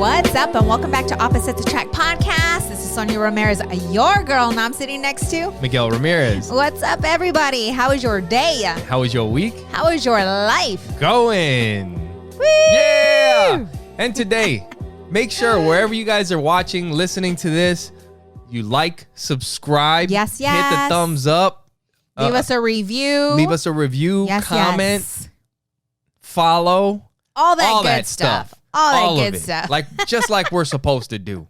What's up, and welcome back to Opposites Attract Podcast. This is Sonja Ramirez, your girl, and I'm sitting next to Miguel Ramirez. What's up, everybody? How was your day? How was your week? How was your life? Going. Woo! Yeah. And today, make sure wherever you guys are watching, listening to this, you like, subscribe, Yes. hit the thumbs up, Leave us a review. leave us a review, comment, follow, all that good stuff. All that good stuff. Just like we're supposed to do.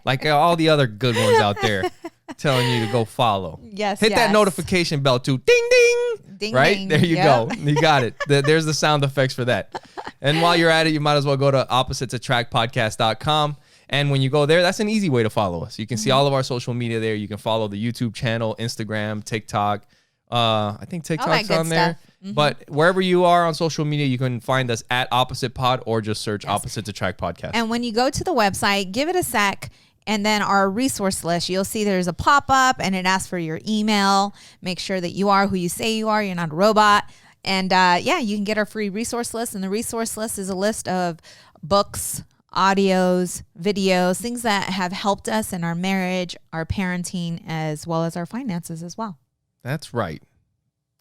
Like all the other good ones out there telling you to go follow. Yes. Hit that notification bell too. Ding, ding. Ding, right? ding. There you Yep. go. You got it. There's the sound effects for that. And while you're at it, you might as well go to oppositesattractpodcast.com. And when you go there, that's an easy way to follow us. You can see all of our social media there. You can follow the YouTube channel, Instagram, TikTok. I think TikTok's on there. Mm-hmm. But wherever you are on social media, you can find us at Opposite Pod or just search Opposites Attract Podcast. And when you go to the website, give it a sec. And then our resource list, you'll see there's a pop-up and it asks for your email. Make sure that you are who you say you are. You're not a robot. And you can get our free resource list. And the resource list is a list of books, audios, videos, things that have helped us in our marriage, our parenting, as well as our finances as well. That's right.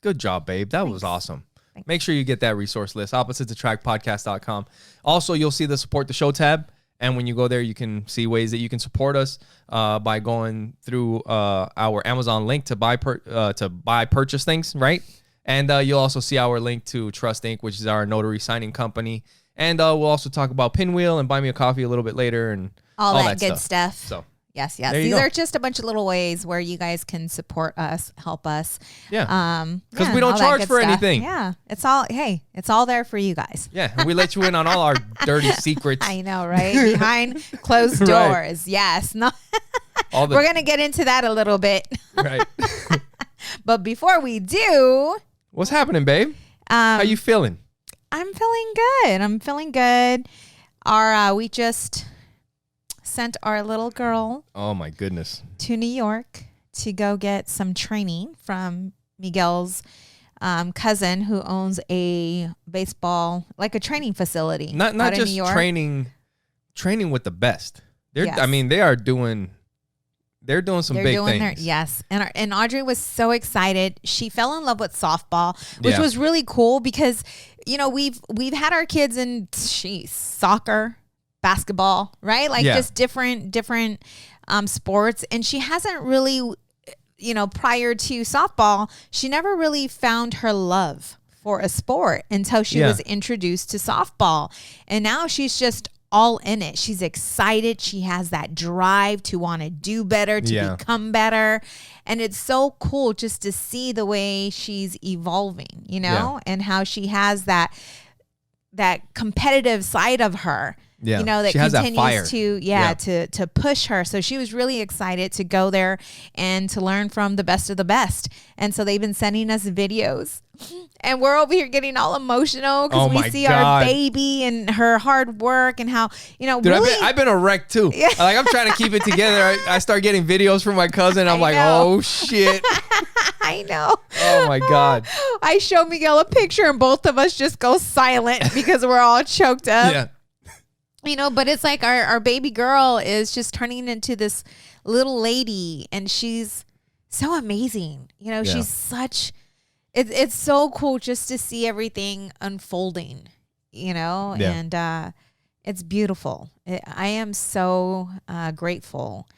Good job, babe. That was awesome. Thanks. Make sure you get that resource list, oppositesattractpodcast.com. Also, you'll see the support the show tab. And when you go there, you can see ways that you can support us by going through our Amazon link to buy purchase things, right? And you'll also see our link to Trust Inc., which is our notary signing company. And we'll also talk about Pinwheel and Buy Me a Coffee a little bit later and all that good stuff. So yes. These are just a bunch of little ways where you guys can support us, help us. Yeah. Because we don't charge for anything. Yeah. It's all there for you guys. Yeah. And we let you in on all our dirty secrets. I know, right? Behind closed doors. Right. Yes. No. We're going to get into that a little bit. Right. But before we do. What's happening, babe? How you feeling? I'm feeling good. We just sent our little girl. Oh my goodness. To New York to go get some training from Miguel's cousin, who owns a baseball, like a training facility. Not just training with the best. They're doing some big things. Yes. And Audrey was so excited. She fell in love with softball, which was really cool because, we've had our kids in soccer, basketball, right? Just different sports. And she hasn't really, prior to softball, she never really found her love for a sport until she was introduced to softball. And now she's just all in it. She's excited. She has that drive to want to do better, to become better. And it's so cool just to see the way she's evolving, and how she has that competitive side of her. Yeah. That she has continues that fire. to push her. So she was really excited to go there and to learn from the best of the best. And so they've been sending us videos. And we're over here getting all emotional because we see our baby and her hard work and how, Dude, really. I've been a wreck too. Yeah. I'm trying to keep it together. I start getting videos from my cousin. I'm oh shit. I know. Oh my God. I show Miguel a picture and both of us just go silent because we're all choked up. Yeah. But it's like our baby girl is just turning into this little lady and she's so amazing. She's such, it's so cool just to see everything unfolding, and it's beautiful. I am so grateful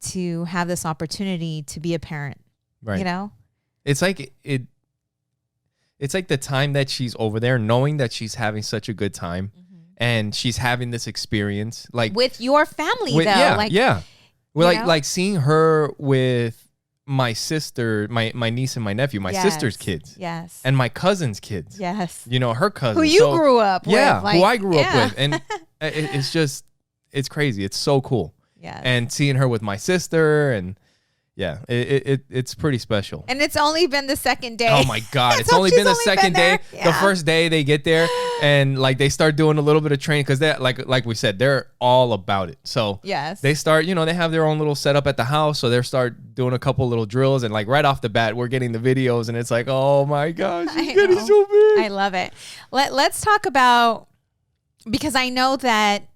to have this opportunity to be a parent, right. It's like it's like the time that she's over there, knowing that she's having such a good time. And she's having this experience with your family, though. Yeah. Well, like seeing her with my sister, my niece and my nephew, my sister's kids. Yes. And my cousin's kids. Yes. Her cousin. Who you grew up with. Yeah, who I grew up with. And it's crazy. It's so cool. Yeah. And seeing her with my sister and yeah, it's pretty special. And it's only been the second day. Oh my God. It's only been the second day. Yeah. The first day they get there and they start doing a little bit of training because they like we said, they're all about it. So yes, they start, they have their own little setup at the house. So they start doing a couple little drills and right off the bat, we're getting the videos and it's oh my gosh, it's getting so big. I love it. Let's talk about, because I know that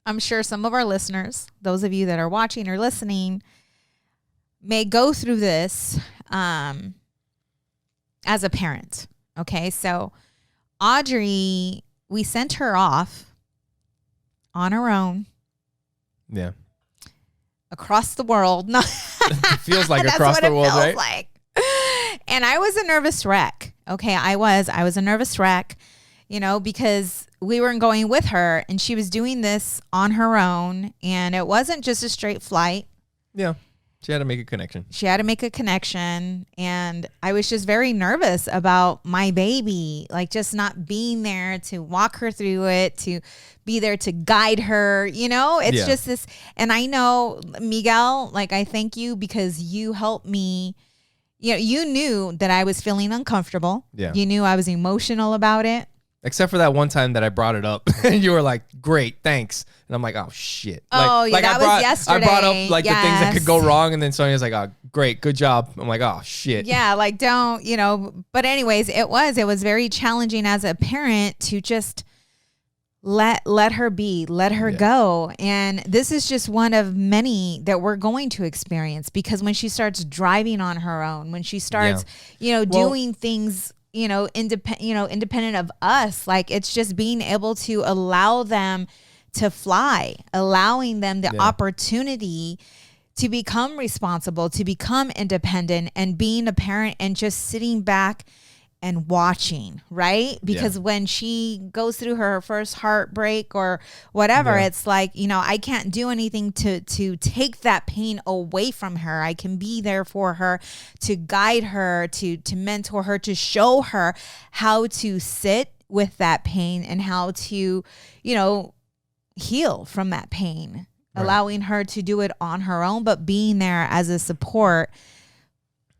I'm sure some of our listeners, those of you that are watching or listening, may go through this as a parent. Okay, so Audrey, we sent her off on her own. Yeah. Across the world. No. It feels like across the world, right? Like. And I was a nervous wreck. Okay, I was a nervous wreck, because we weren't going with her and she was doing this on her own, and it wasn't just a straight flight. Yeah. She had to make a connection. And I was just very nervous about my baby, like just not being there to walk her through it, to be there to guide her. It's just this. And I know, Miguel, like, I thank you because you helped me. You knew that I was feeling uncomfortable. Yeah. You knew I was emotional about it. Except for that one time that I brought it up and you were like, great, thanks. And I'm like, oh, shit. That was yesterday. I brought up the things that could go wrong. And then Sonja's like, oh, great, good job. I'm like, oh, shit. Yeah, like don't, but anyways, it was very challenging as a parent to just let her be, let her go. And this is just one of many that we're going to experience, because when she starts driving on her own, when she starts, doing things, independent of us, like it's just being able to allow them to fly, allowing them the opportunity to become responsible, to become independent, and being a parent and just sitting back and watching, right? Because when she goes through her first heartbreak or whatever, it's like, I can't do anything to take that pain away from her. I can be there for her, to guide her, to mentor her, to show her how to sit with that pain and how to, heal from that pain, allowing her to do it on her own, but being there as a support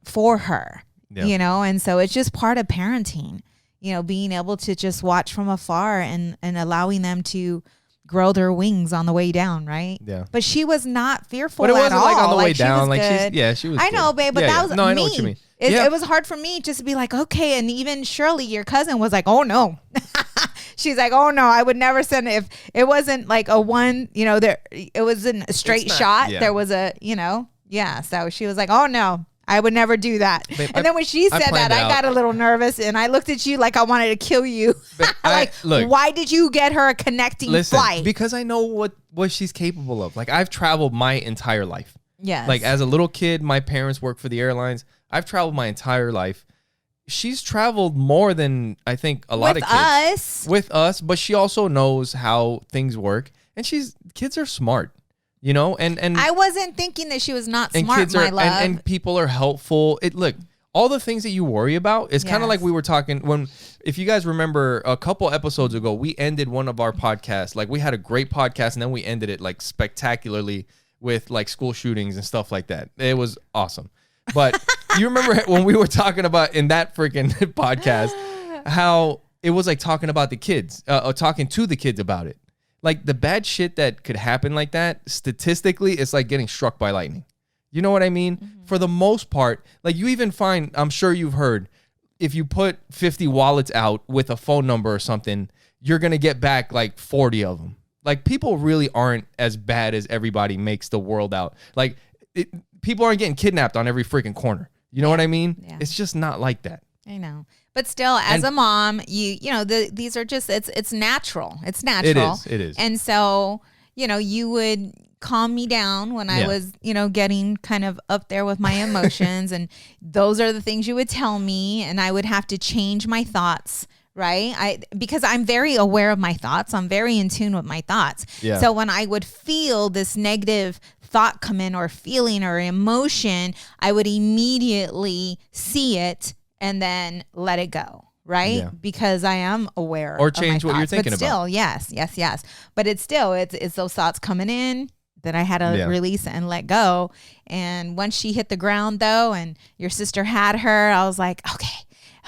for her. And so it's just part of parenting, being able to just watch from afar and allowing them to grow their wings on the way down, right? Yeah. But she was not fearful at all. But it wasn't like on the way down. She was I know, babe, but that was me. I know what you mean. It was hard for me just to be like, okay. And even Shirley, your cousin, was like, oh, no. She's like, oh, no, I would never send it. If it wasn't like a one, it wasn't a straight shot. There was a, So she was like, oh, no. I would never do that. Babe, and then when she said that, I got a little nervous and I looked at you like I wanted to kill you. Look, why did you get her a connecting flight? Because I know what she's capable of. Like, I've traveled my entire life. Yes. Like, as a little kid, my parents worked for the airlines. I've traveled my entire life. She's traveled more than I think a lot of kids. With us. But she also knows how things work. And kids are smart. And I wasn't thinking that she was not smart, my love. And people are helpful. Look, all the things that you worry about is kind of like we were talking if you guys remember a couple episodes ago, we ended one of our podcasts. Like, we had a great podcast and then we ended it like spectacularly with like school shootings and stuff like that. It was awesome. But you remember when we were talking about in that freaking podcast, how it was like talking about the kids, talking to the kids about it. Like, the bad shit that could happen like that, statistically, it's like getting struck by lightning. You know what I mean? Mm-hmm. For the most part, like, you even find, I'm sure you've heard, if you put 50 wallets out with a phone number or something, you're going to get back like 40 of them. Like, people really aren't as bad as everybody makes the world out. Like, people aren't getting kidnapped on every freaking corner. You know what I mean? Yeah. It's just not like that. I know. But still, as a mom, these are just, it's natural. It's natural. It is. And so, you would calm me down when I was, getting kind of up there with my emotions. And those are the things you would tell me. And I would have to change my thoughts, right? Because I'm very aware of my thoughts. I'm very in tune with my thoughts. Yeah. So when I would feel this negative thought come in or feeling or emotion, I would immediately see it and then let it go, right? Yeah. Because I am aware or change of my what thoughts. you're thinking but still, about. Yes. But it's those thoughts coming in that I had to release and let go. And once she hit the ground though, and your sister had her, I was like,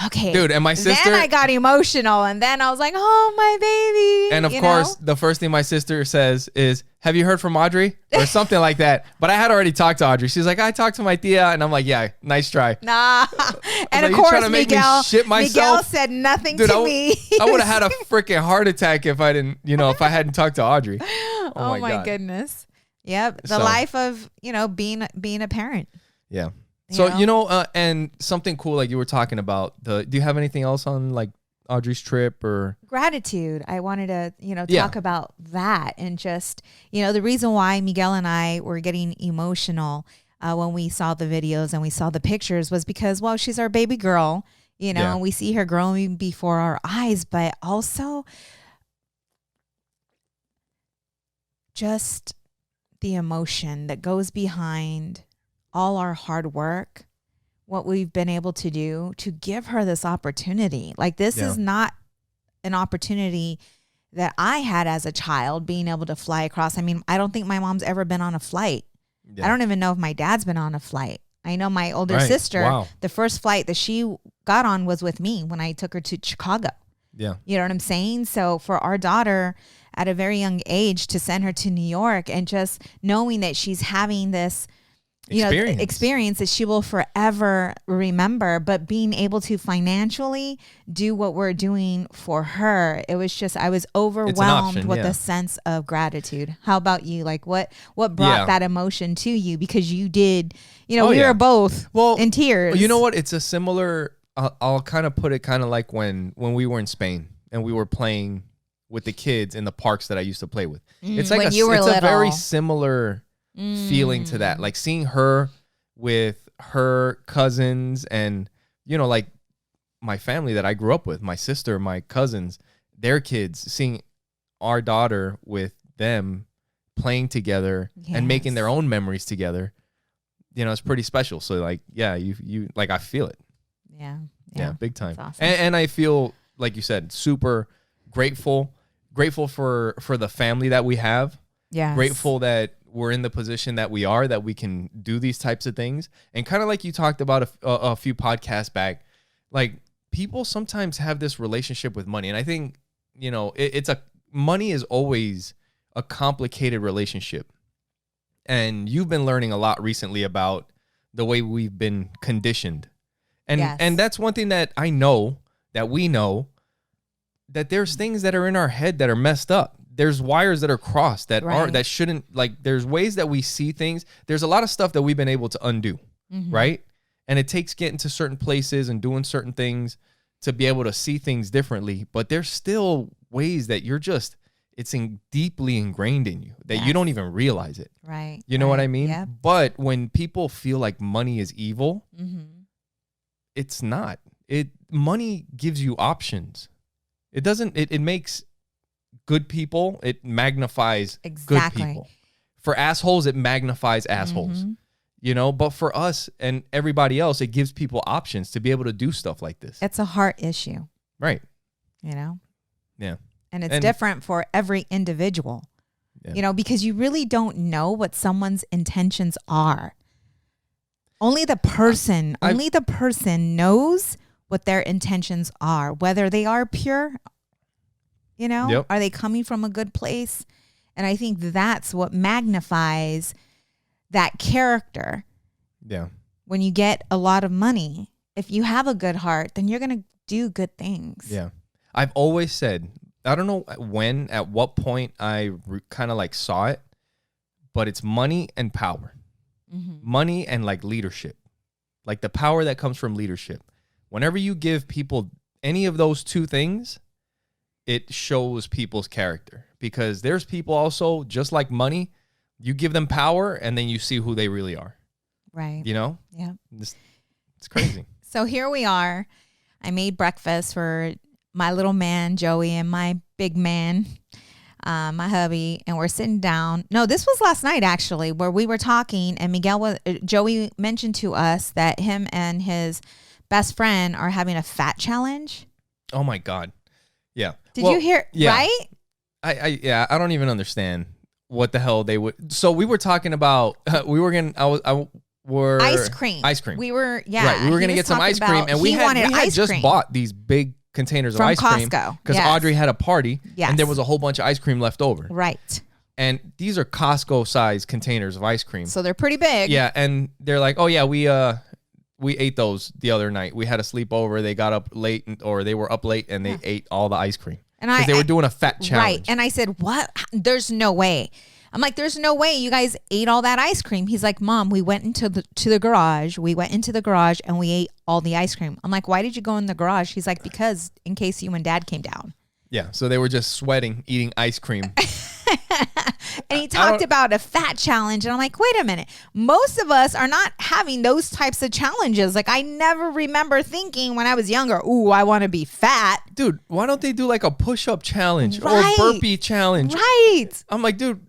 Okay. Dude, and my sister. Then I got emotional, and then I was like, oh, my baby. And of course, the first thing my sister says is, have you heard from Audrey? Or something like that. But I had already talked to Audrey. She's like, I talked to my tia. And I'm like, yeah, nice try. Nah. And like, of course, Miguel said nothing to me. I would have had a freaking heart attack if I didn't, if I hadn't talked to Audrey. Oh my goodness. Yep. The life of, being a parent. Yeah. So, and something cool, like you were talking about, do you have anything else on like Audrey's trip or? Gratitude. I wanted to, talk about that, and just, the reason why Miguel and I were getting emotional when we saw the videos and we saw the pictures was because, well, she's our baby girl, and we see her growing before our eyes, but also just the emotion that goes behind all our hard work, what we've been able to do to give her this opportunity. Like, this is not an opportunity that I had as a child, being able to fly across. I mean, I don't think my mom's ever been on a flight. I don't even know if my dad's been on a flight. I know my older sister, the first flight that she got on was with me when I took her to Chicago. Yeah. You know what I'm saying? So for our daughter at a very young age to send her to New York, and just knowing that she's having this experience that she will forever remember, but being able to financially do what we're doing for her, it was just, I was overwhelmed with a sense of gratitude. How about you? Like, what brought that emotion to you? Because you did, we were both in tears. You know what? It's a similar, I'll kind of put it kind of like when we were in Spain and we were playing with the kids in the parks that I used to play with. It's like a very similar feeling to that, like seeing her with her cousins and like my family that I grew up with, my sister, my cousins, their kids, seeing our daughter with them playing together and making their own memories together, it's pretty special. So like, you like, I feel it. Yeah, big time. Awesome. And I feel, like you said, super grateful for the family that we have. Yeah, grateful that we're in the position that we are, that we can do these types of things. And kind of like you talked about a few podcasts back, like, people sometimes have this relationship with money. And I think, money is always a complicated relationship. And you've been learning a lot recently about the way we've been conditioned. And that's one thing that I know, that we know, that there's things that are in our head that are messed up. There's wires that are crossed that aren't, that shouldn't, like, there's ways that we see things. There's a lot of stuff that we've been able to undo, right? And it takes getting to certain places and doing certain things to be able to see things differently. But there's still ways that it's deeply ingrained in you that you don't even realize it. Right. You know what I mean? Yep. But when people feel like money is evil, it's not. Money gives you options. It doesn't, it makes good people, it magnifies good people. For assholes, it magnifies assholes. But for us and everybody else, it gives people options to be able to do stuff like this. It's a heart issue. Right. Yeah. And it's And different for every individual, because you really don't know what someone's intentions are. Only the person knows what their intentions are, whether they are pure, are they coming from a good place? And I think that's what magnifies that character. Yeah. When you get a lot of money, if you have a good heart, then you're going to do good things. Yeah. I've always said, I don't know at what point I kind of like saw it, but it's money and power. Money and like leadership, like the power that comes from leadership. Whenever you give people any of those two things, it shows people's character, because there's people also, just like money, you give them power and then you see who they really are. Right. Yeah. It's crazy. So here we are. I made breakfast for my little man, Joey, and my big man, my hubby, and we're sitting down. No, this was last night, actually, where we were talking, and Joey mentioned to us that him and his best friend are having a fat challenge. Oh my God. Yeah. Did you hear? Yeah. Right? I don't even understand what the hell they would. So we were talking about, what were ice cream. Ice cream. We were right. We were gonna get some ice cream, and we had just bought these big containers of ice cream Costco because Audrey had a party, and there was a whole bunch of ice cream left over. Right. And these are Costco size containers of ice cream, so they're pretty big. Yeah, and they're like, oh yeah, we ate those the other night. We had a sleepover. They got up late, or they were up late, and they ate all the ice cream. And they were doing a fat challenge. Right. And I said, what? There's no way. I'm like, there's no way you guys ate all that ice cream. He's like, Mom, we went into the garage. We went into the garage and we ate all the ice cream. I'm like, why did you go in the garage? He's like, because in case you and Dad came down. Yeah. So they were just sweating, eating ice cream. And he talked about a fat challenge. And I'm like, wait a minute. Most of us are not having those types of challenges. Like, I never remember thinking when I was younger, ooh, I want to be fat. Dude, why don't they do like a push-up challenge or burpee challenge? Right. I'm like, dude,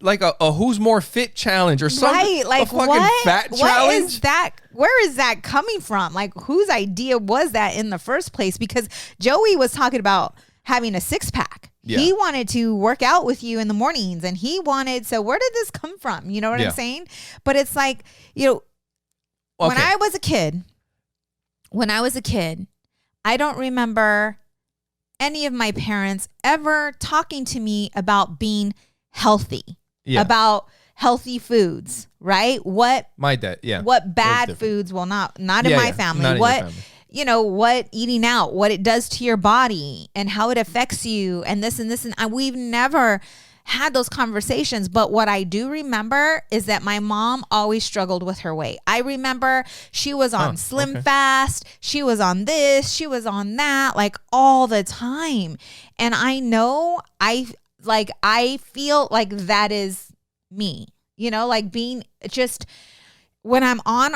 like a who's more fit challenge or something. Right. Like, a fucking what? fat what challenge? Is that? Where is that coming from? Like, whose idea was that in the first place? Because Joey was talking about having a six-pack. Yeah. He wanted to work out with you in the mornings, and he wanted, so where did this come from? You know what I'm saying? But it's like, when I was a kid, I don't remember any of my parents ever talking to me about being healthy, about healthy foods, right? What my dad, what bad foods will not in my family. Not what in your family. What eating out, what it does to your body and how it affects you and this and this. And we've never had those conversations. But what I do remember is that my mom always struggled with her weight. I remember she was on Slim Fast. She was on this. She was on that, like all the time. And I know I feel like that is me, like being just when I'm on,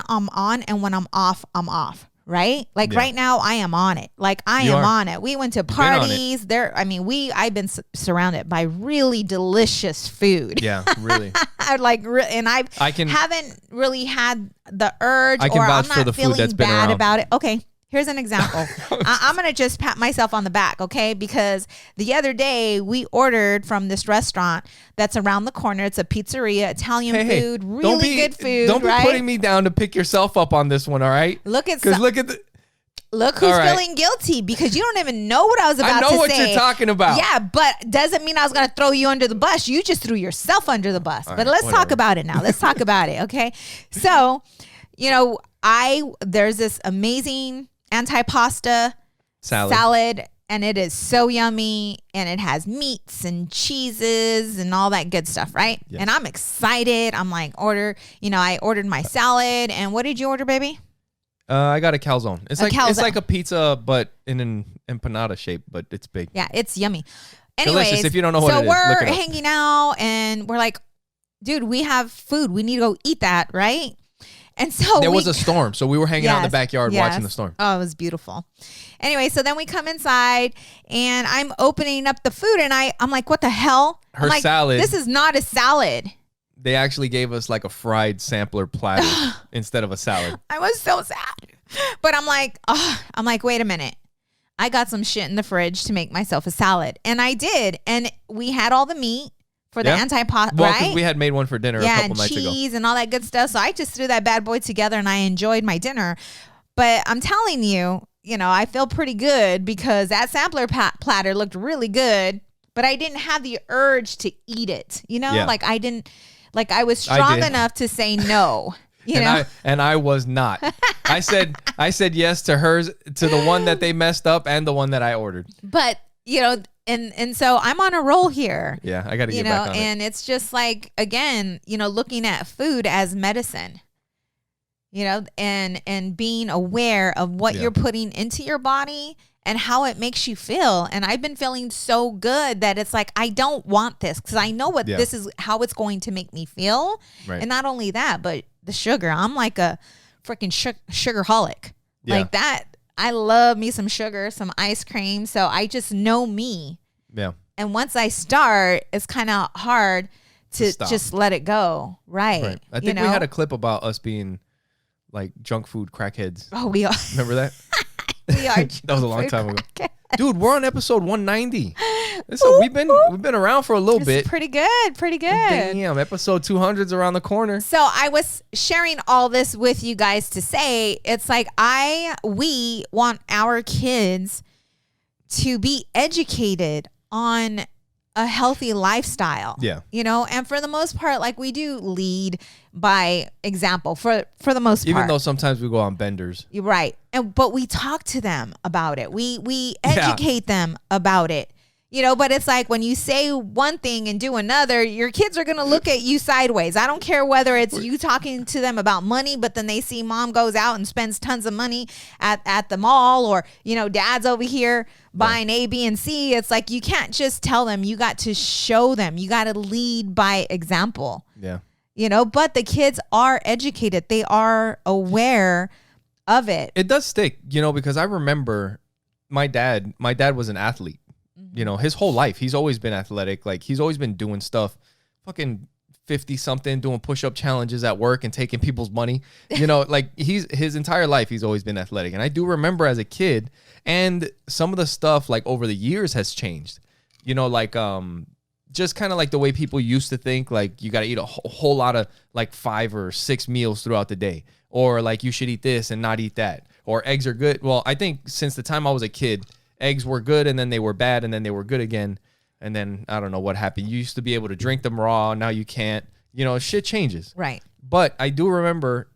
and when I'm off, I'm off. Right? Like right now I am on it. Like I am on it. We went to parties there. I mean, I've been surrounded by really delicious food. Yeah, really. And haven't really had the urge I can or vouch I'm not for the feeling food that's been bad around. About it. Okay. Here's an example. I'm going to just pat myself on the back, okay? Because the other day we ordered from this restaurant that's around the corner. It's a pizzeria, Italian food, really good food. Don't be putting me down to pick yourself up on this one, all right? Look who's feeling guilty because you don't even know what I was about to say. I know what you're talking about. Yeah, but doesn't mean I was going to throw you under the bus. You just threw yourself under the bus. But let's talk about it now. Let's talk about it, okay? So, there's this amazing anti-pasta salad, and it is so yummy, and it has meats and cheeses and all that good stuff, right? Yes. And I'm excited. I'm like, I ordered my salad, and what did you order, baby? I got a calzone. It's like a pizza, but in an empanada shape, but it's big. Yeah, it's yummy. Anyways, delicious. If you don't know what it is, so we're hanging out, and we're like, dude, we have food. We need to go eat that, right? And so there was a storm, so we were hanging out in the backyard watching the storm. Oh, it was beautiful. Anyway, so then we come inside, and I'm opening up the food, and I'm like, what the hell? Her salad. This is not a salad. They actually gave us like a fried sampler platter instead of a salad. I was so sad. But I'm like, wait a minute. I got some shit in the fridge to make myself a salad. And I did. And we had all the meat. For the anti-pot, well, because we had made one for dinner a couple nights ago. Yeah, and cheese and all that good stuff. So I just threw that bad boy together and I enjoyed my dinner. But I'm telling you, I feel pretty good because that sampler platter looked really good. But I didn't have the urge to eat it. Like I was strong enough to say no. And I was not. I said yes to hers, to the one that they messed up and the one that I ordered. But And so I'm on a roll here. Yeah, I got to get back on and it's just like, again, looking at food as medicine, and being aware of what you're putting into your body and how it makes you feel. And I've been feeling so good that it's like, I don't want this because I know what this is, how it's going to make me feel. Right. And not only that, but the sugar. I'm like a freaking sugarholic. Yeah. Like that. I love me some sugar, some ice cream. So I just know me. Yeah. And once I start, it's kind of hard to just let it go. Right. I think we had a clip about us being like junk food crackheads. Oh, we are. Remember that? We are. That was a long time ago. Dude, we're on episode 190. We've been around for a little bit. Pretty good. Pretty good. Damn, episode 200's around the corner. So I was sharing all this with you guys to say, it's like we want our kids to be educated on a healthy lifestyle. Yeah. You know, and for the most part, like we do lead by example for the most part. Even though sometimes we go on benders. You're right. But we talk to them about it. We educate them about it. You know, but it's like when you say one thing and do another, your kids are going to look at you sideways. I don't care whether it's you talking to them about money, but then they see mom goes out and spends tons of money at the mall, or, you know, dad's over here buying A, B, and C. It's like you can't just tell them. You got to show them. You got to lead by example. Yeah. You know, but the kids are educated. They are aware of it. It does stick, you know, because I remember my dad was an athlete. You know, his whole life, he's always been athletic. Like, he's always been doing stuff, fucking 50-something, doing push-up challenges at work and taking people's money. You know, like, his entire life, he's always been athletic. And I do remember as a kid, and some of the stuff, like, over the years has changed. You know, like, just kind of like the way people used to think, like, you got to eat a whole lot of, like, 5 or 6 meals throughout the day. Or, like, you should eat this and not eat that. Or eggs are good. Well, I think since the time I was a kid, eggs were good, and then they were bad, and then they were good again. And then I don't know what happened. You used to be able to drink them raw. Now you can't. You know, shit changes. Right. But I do remember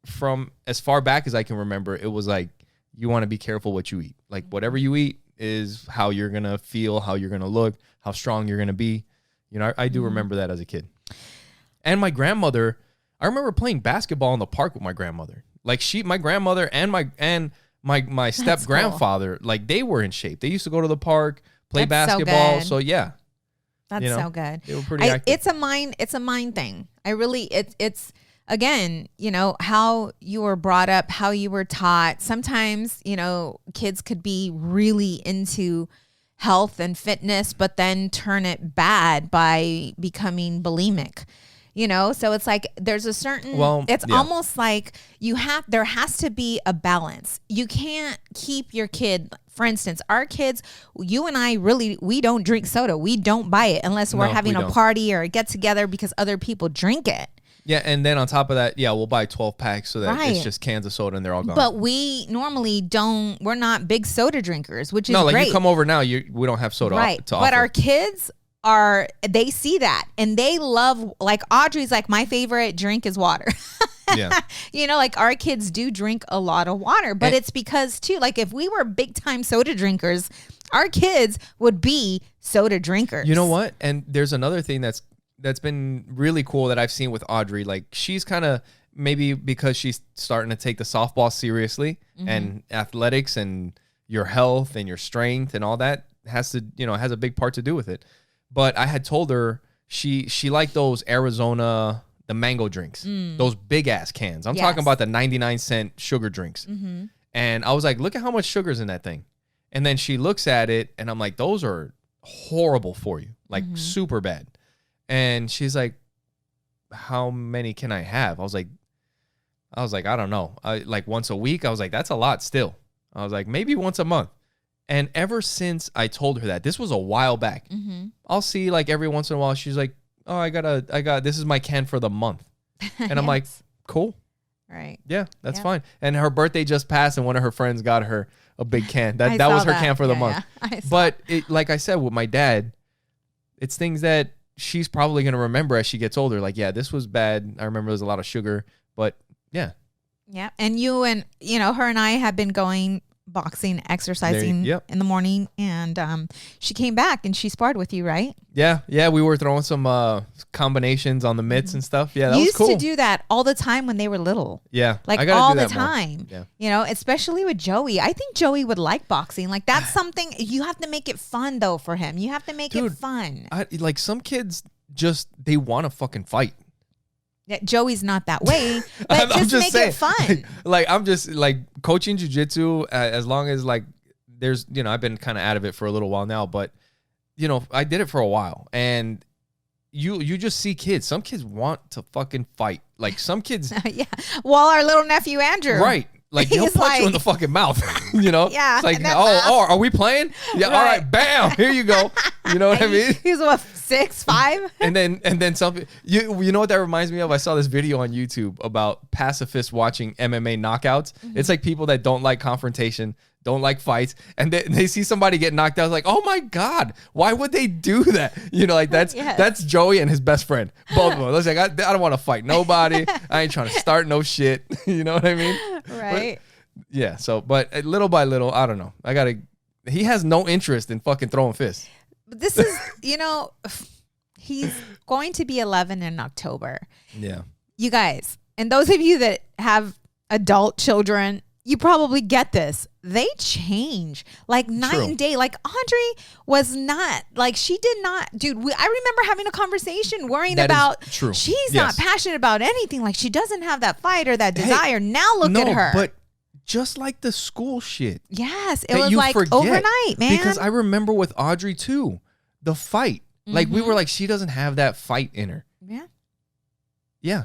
from as far back as I can remember, it was like, you want to be careful what you eat. Like, whatever you eat is how you're going to feel, how you're going to look, how strong you're going to be. You know, I do remember that as a kid. And my grandmother, I remember playing basketball in the park with my grandmother. Like, my grandmother and my step grandfather, cool. Like, they were in shape. They used to go to the park, play basketball. So yeah, that's so good. They were pretty active. It's a mind thing. It's again, you know, how you were brought up, how you were taught. Sometimes, you know, kids could be really into health and fitness, but then turn it bad by becoming bulimic. You know, so it's like there's a certain, almost like there has to be a balance. You can't keep your kid, for instance, our kids, you and I we don't drink soda. We don't buy it unless we're having a party or a get together because other people drink it. Yeah, and then on top of that, we'll buy 12 packs so that it's just cans of soda and they're all gone. But we normally we're not big soda drinkers, which is great. No, like great. You come over now, we don't have soda to offer. But our kids they see that and they love, like Audrey's like, my favorite drink is water. Yeah. You know, like our kids do drink a lot of water, but it's because too, like if we were big time soda drinkers, our kids would be soda drinkers. You know what? And there's another thing that's been really cool that I've seen with Audrey. Like, she's kind of, maybe because she's starting to take the softball seriously, and athletics and your health and your strength and all that has a big part to do with it. But I had told her she liked those Arizona, the mango drinks, those big ass cans. I'm talking about the 99-cent sugar drinks. And I was like, look at how much sugar's in that thing. And then she looks at it and I'm like, those are horrible for you, like super bad. And she's like, how many can I have? I was like, I don't know. Like once a week. I was like, that's a lot still. I was like, maybe once a month. And ever since I told her that, this was a while back, I'll see like every once in a while, she's like, oh, I got, this is my can for the month. And I'm like, cool. Right. Yeah, that's fine. And her birthday just passed and one of her friends got her a big can. That was her can for the month. Yeah. But like I said, with my dad, it's things that she's probably going to remember as she gets older. Like, yeah, this was bad. I remember there was a lot of sugar, but yeah. Yeah. And her and I have been going boxing, exercising in the morning, and she came back and she sparred with you, right? Yeah, we were throwing some combinations on the mitts and stuff. Yeah, that was cool. You used to do that all the time when they were little. Yeah, like all the time. Yeah. You know, especially with Joey. I think Joey would like boxing. Like, that's something you have to make it fun though for him. You have to make it fun. Like some kids they want to fucking fight. Yeah, Joey's not that way, but just make it fun. Like I'm just like coaching jiu-jitsu as long as like there's, I've been kind of out of it for a little while now, but I did it for a while, and you just see kids. Some kids want to fucking fight. Like some kids. Yeah. Well, our little nephew Andrew. Right. Like he'll punch you in the fucking mouth, you know? Yeah. It's like, are we playing? Yeah, right. All right, bam, here you go. You know what I mean? He's what, 6'5"? And then something. You know what that reminds me of? I saw this video on YouTube about pacifists watching MMA knockouts. Mm-hmm. It's like people that don't like confrontation, don't like fights, and they see somebody get knocked out. It's like, oh my God, why would they do that? You know, like that's Joey and his best friend, both of them. It's like I don't want to fight nobody. I ain't trying to start no shit. You know what I mean? Right. But, yeah. So, but little by little, I don't know. He has no interest in fucking throwing fists. But this is, he's going to be 11 in October. Yeah. You guys, and those of you that have adult children, you probably get this. They change like night and day. Like Audrey was not like, she did not, dude. I remember having a conversation worrying about, she's not passionate about anything. Like she doesn't have that fight or that desire. Now look at her. But just like the school shit. Yes. It was like overnight, man. Because I remember with Audrey too, the fight. Like we were like, she doesn't have that fight in her. Yeah. Yeah.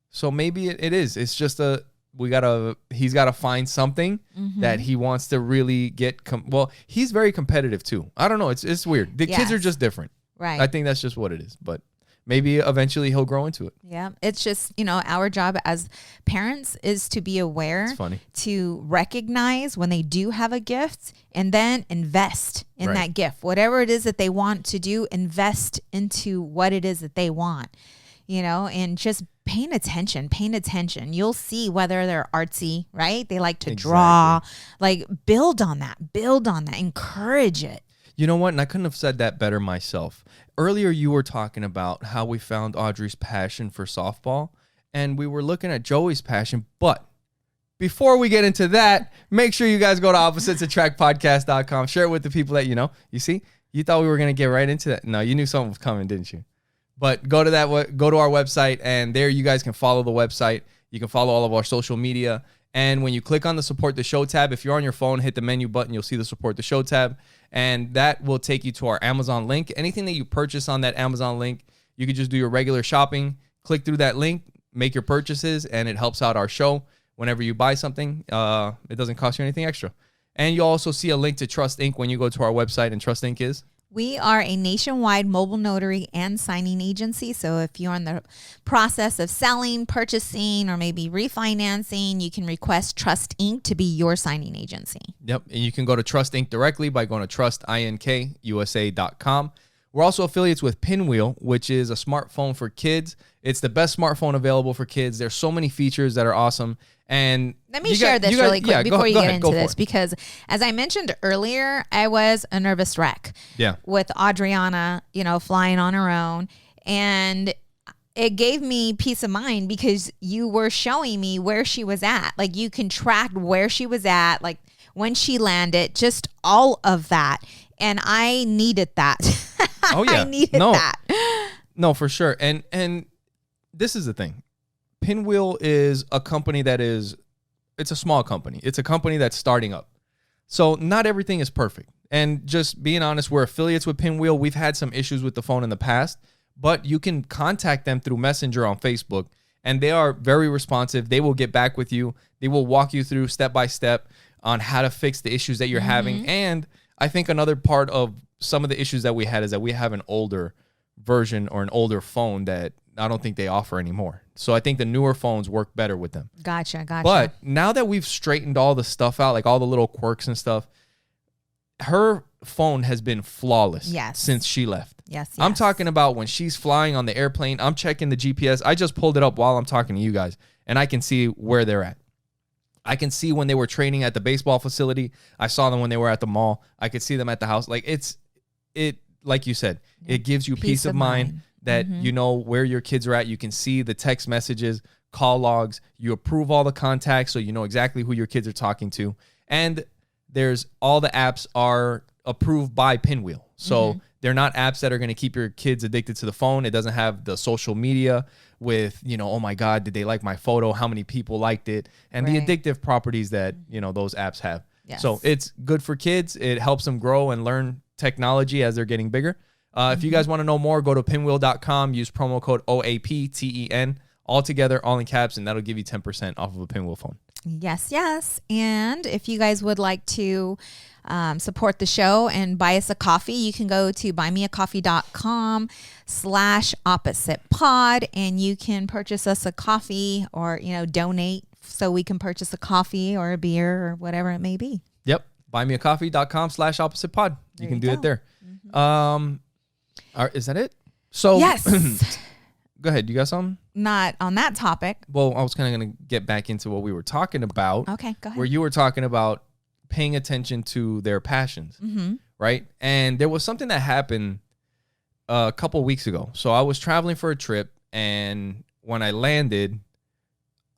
So maybe it is. It's just he's got to find something that he wants to really get. Well, he's very competitive too. I don't know. It's weird. The kids are just different. Right. I think that's just what it is. But maybe eventually he'll grow into it. Yeah. It's just, our job as parents is to be aware, to recognize when they do have a gift and then invest in that gift. Whatever it is that they want to do, invest into what it is that they want, and just paying attention. You'll see whether they're artsy, right? They like to draw, like build on that, encourage it. You know what? And I couldn't have said that better myself. Earlier, you were talking about how we found Audrey's passion for softball, and we were looking at Joey's passion. But before we get into that, make sure you guys go to oppositesattractpodcast.com. Share it with the people that you know. You see? You thought we were going to get right into that. No, you knew something was coming, didn't you? But go to our website, and there you guys can follow the website. You can follow all of our social media. And when you click on the Support the Show tab, if you're on your phone, hit the menu button. You'll see the Support the Show tab. And that will take you to our Amazon link. Anything that you purchase on that Amazon link, you can just do your regular shopping. Click through that link, make your purchases, and it helps out our show. Whenever you buy something, it doesn't cost you anything extra. And you'll also see a link to Trust Inc. when you go to our website. And Trust Inc. is? We are a nationwide mobile notary and signing agency. So if you're in the process of selling, purchasing, or maybe refinancing, you can request Trust Inc. to be your signing agency. Yep. And you can go to Trust Inc. directly by going to trustinkusa.com. We're also affiliates with Pinwheel, which is a smartphone for kids. It's the best smartphone available for kids. There's so many features that are awesome. And let me share this really quick before you get into this, because as I mentioned earlier, I was a nervous wreck with Adriana, flying on her own. And it gave me peace of mind because you were showing me where she was at. Like you can track where she was at, like when she landed, just all of that. And I needed that. Oh yeah. I needed that. No, for sure. And this is the thing. Pinwheel is a company it's a small company. It's a company that's starting up. So not everything is perfect. And just being honest, we're affiliates with Pinwheel. We've had some issues with the phone in the past, but you can contact them through Messenger on Facebook, and they are very responsive. They will get back with you. They will walk you through step by step on how to fix the issues that you're having. And I think another part of some of the issues that we had is that we have an older version or an older phone that I don't think they offer anymore. So I think the newer phones work better with them. Gotcha. But now that we've straightened all the stuff out, like all the little quirks and stuff, her phone has been flawless since she left. Yes. I'm talking about when she's flying on the airplane, I'm checking the GPS. I just pulled it up while I'm talking to you guys, and I can see where they're at. I can see when they were training at the baseball facility. I saw them when they were at the mall. I could see them at the house. Like like you said, it gives you peace of mind. That you know where your kids are at. You can see the text messages, call logs. You approve all the contacts so you know exactly who your kids are talking to. And there's all the apps are approved by Pinwheel. So they're not apps that are going to keep your kids addicted to the phone. It doesn't have the social media with, oh my God, did they like my photo? How many people liked it? And the addictive properties that, those apps have. Yes. So it's good for kids. It helps them grow and learn technology as they're getting bigger. If you guys want to know more, go to pinwheel.com, use promo code OAPTEN, all together, all in caps, and that'll give you 10% off of a Pinwheel phone. Yes, yes. And if you guys would like to support the show and buy us a coffee, you can go to buymeacoffee.com/opposite pod, and you can purchase us a coffee or, donate so we can purchase a coffee or a beer or whatever it may be. Yep. Buymeacoffee.com/opposite pod. You can do it there. Is that it? So yes. Go ahead. You got something? Not on that topic. Well, I was kind of going to get back into what we were talking about. Okay, go ahead. Where you were talking about paying attention to their passions, right? And there was something that happened a couple weeks ago. So I was traveling for a trip, and when I landed,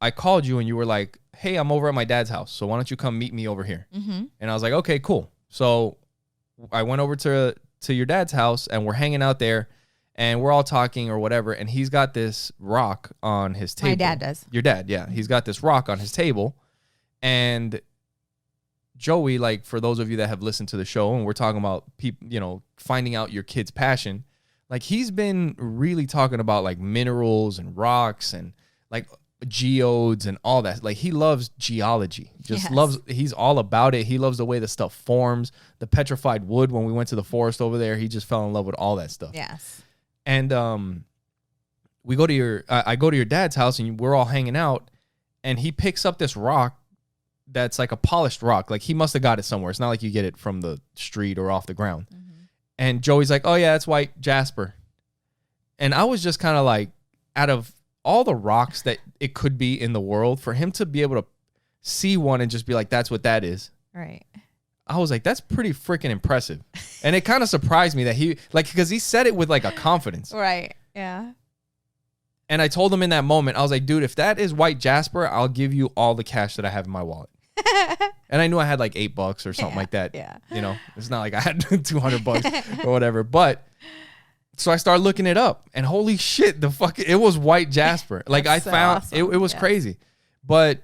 I called you, and you were like, hey, I'm over at my dad's house, so why don't you come meet me over here? And I was like, okay, cool. So I went over to your dad's house, and we're hanging out there, and we're all talking or whatever, and he's got this rock on his table. My dad does. Your dad, yeah. He's got this rock on his table, and Joey, like, for those of you that have listened to the show, and we're talking about people, finding out your kid's passion, like, he's been really talking about, like, minerals and rocks and, like, geodes and all that. Like, he loves geology. He's all about it. He loves the way the stuff forms, the petrified wood. When we went to the forest over there, he just fell in love with all that stuff. Yes. And I go to your dad's house, and we're all hanging out, and he picks up this rock that's like a polished rock. Like, he must have got it somewhere. It's not like you get it from the street or off the ground. And Joey's like, oh yeah, that's white jasper. And I was just kind of like, out of all the rocks that it could be in the world, for him to be able to see one and just be like, that's what that is. Right. I was like, that's pretty freaking impressive. And it kind of surprised me that because he said it with like a confidence. Right. Yeah. And I told him in that moment, I was like, dude, if that is white jasper, I'll give you all the cash that I have in my wallet. And I knew I had like $8 or something like that. Yeah. It's not like I had $200 or whatever. But so I started looking it up, and holy shit, it was white jasper. Like, I found awesome. It was crazy. But,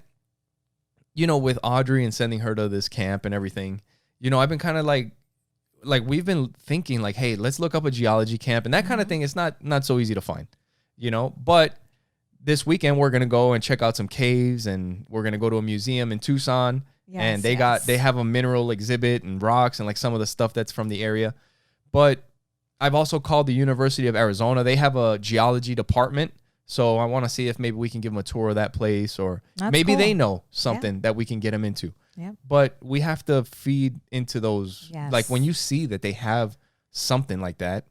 with Audrey and sending her to this camp and everything, I've been kind of like we've been thinking like, hey, let's look up a geology camp, and that kind of thing is not so easy to find, but this weekend we're going to go and check out some caves, and we're going to go to a museum in Tucson. Yes, and they have a mineral exhibit and rocks and like some of the stuff that's from the area. But I've also called the University of Arizona. They have a geology department. So I want to see if maybe we can give them a tour of that place, or maybe they know something that we can get them into. Yep. But we have to feed into those. Yes. Like, when you see that they have something like that,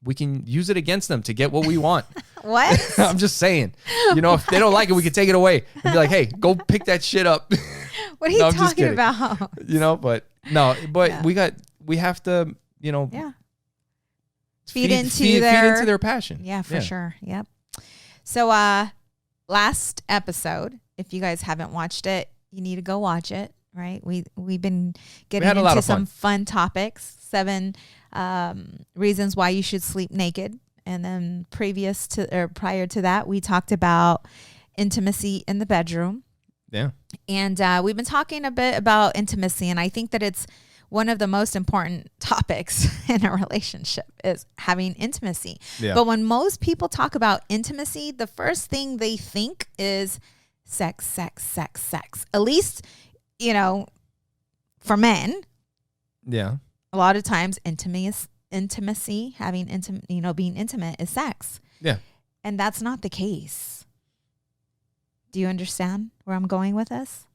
we can use it against them to get what we want. What? I'm just saying. If they don't like it, we can take it away and be like, hey, go pick that shit up. What are you talking about? But we have to, feed into their passion. Yeah, for sure. Yep. So last episode, if you guys haven't watched it, you need to go watch it, right? We've been getting into some fun topics, 7 reasons why you should sleep naked. And then prior to that, we talked about intimacy in the bedroom. Yeah. And we've been talking a bit about intimacy, and I think that it's one of the most important topics in a relationship is having intimacy. Yeah. But when most people talk about intimacy, the first thing they think is sex, sex, sex, sex. At least, for men. Yeah. A lot of times intimacy, being intimate is sex. Yeah. And that's not the case. Do you understand where I'm going with this?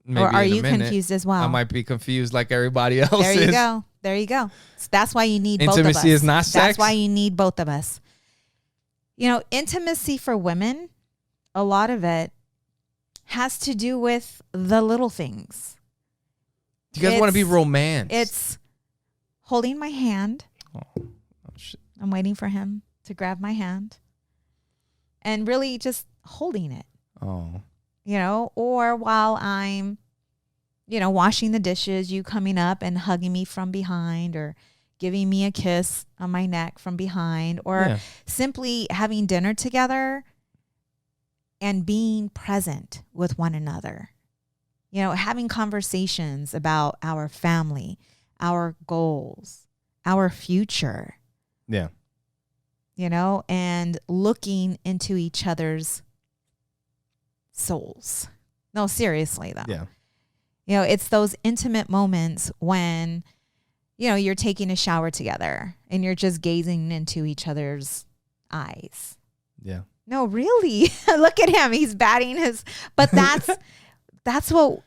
Maybe, or are you confused as well? I might be confused like everybody else is. There you go. So that's why you need both of us. Intimacy is not sex? That's why you need both of us. Intimacy for women, a lot of it has to do with the little things. Do you guys want to be romantic? It's holding my hand. Oh, shit. I'm waiting for him to grab my hand. And really just holding it. Oh. Or while I'm, washing the dishes, you coming up and hugging me from behind, or giving me a kiss on my neck from behind, or simply having dinner together and being present with one another. Having conversations about our family, our goals, our future. Yeah. And looking into each other's souls. No, seriously though. Yeah. You know, it's those intimate moments when, you know, you're taking a shower together and you're just gazing into each other's eyes. Yeah. No, really. Look at him. He's batting his, but that's what,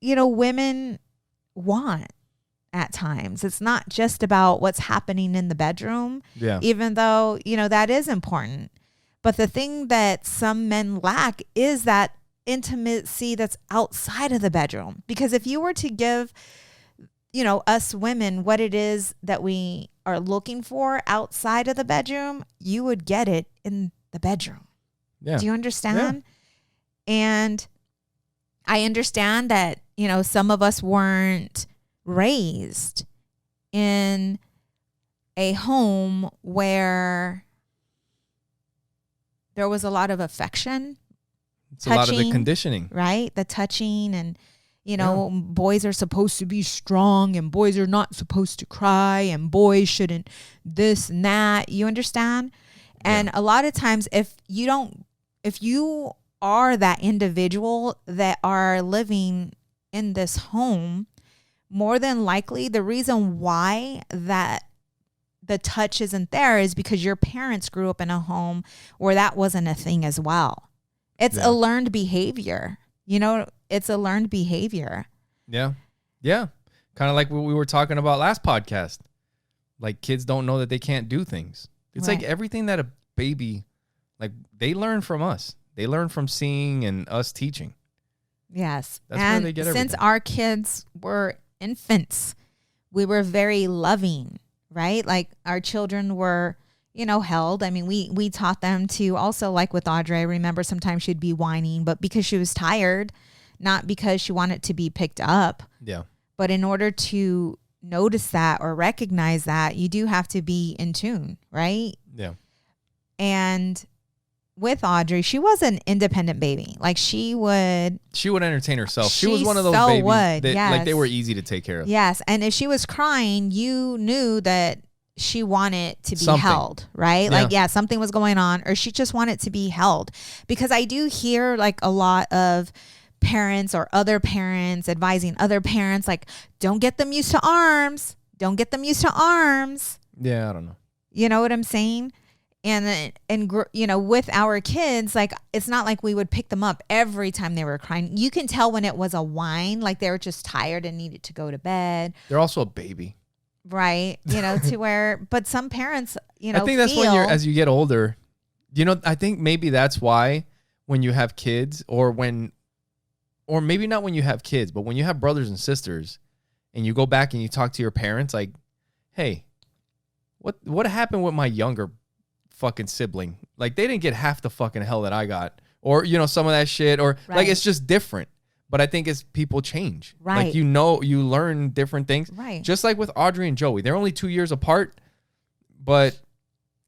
you know, women want at times. It's not just about what's happening in the bedroom, even though, you know, that is important. But the thing that some men lack is that intimacy that's outside of the bedroom. Because if you were to give, you know, us women what it is that we are looking for outside of the bedroom, you would get it in the bedroom. Yeah. Do you understand? Yeah. And I understand that, you know, some of us weren't raised in a home where there was a lot of affection. It's touching, a lot of the conditioning. Right? The touching and, you know, boys are supposed to be strong and boys are not supposed to cry and boys shouldn't this and that. You understand? And a lot of times if you are that individual that are living in this home, more than likely the reason why that the touch isn't there is because your parents grew up in a home where that wasn't a thing as well. It's a learned behavior. You know, it's a learned behavior. Yeah. Yeah. Kind of like what we were talking about last podcast. Like kids don't know that they can't do things. It's like everything that a baby, like they learn from us. They learn from seeing and us teaching. Yes. That's where they get everything. Since our kids were infants, we were very loving, right? Like our children were, you know, held. I mean, we taught them to also, like with Audrey, I remember sometimes she'd be whining, but because she was tired, not because she wanted to be picked up. Yeah. But in order to notice that or recognize that, you do have to be in tune, right? Yeah. And with Audrey, she was an independent baby. Like she would entertain herself. She was one of those babies that like they were easy to take care of. Yes. And if she was crying, you knew that she wanted to be held, right? Yeah. Like, something was going on, or she just wanted to be held. Because I do hear like a lot of parents or other parents advising other parents, like, don't get them used to arms. Don't get them used to arms. Yeah, I don't know. You know what I'm saying? And you know, with our kids, like, it's not like we would pick them up every time they were crying. You can tell when it was a whine, like they were just tired and needed to go to bed. They're also a baby. Right. You know, to where, but some parents, you know, I think that's when as you get older, you know, I think maybe that's why when you have kids or maybe not when you have kids, but when you have brothers and sisters and you go back and you talk to your parents, like, hey, what happened with my younger fucking sibling? Like they didn't get half the fucking hell that I got, or, you know, some of that shit, or like, it's just different. But I think as people change, right? Like, you know, you learn different things, right? Just like with Audrey and Joey, they're only 2 years apart, but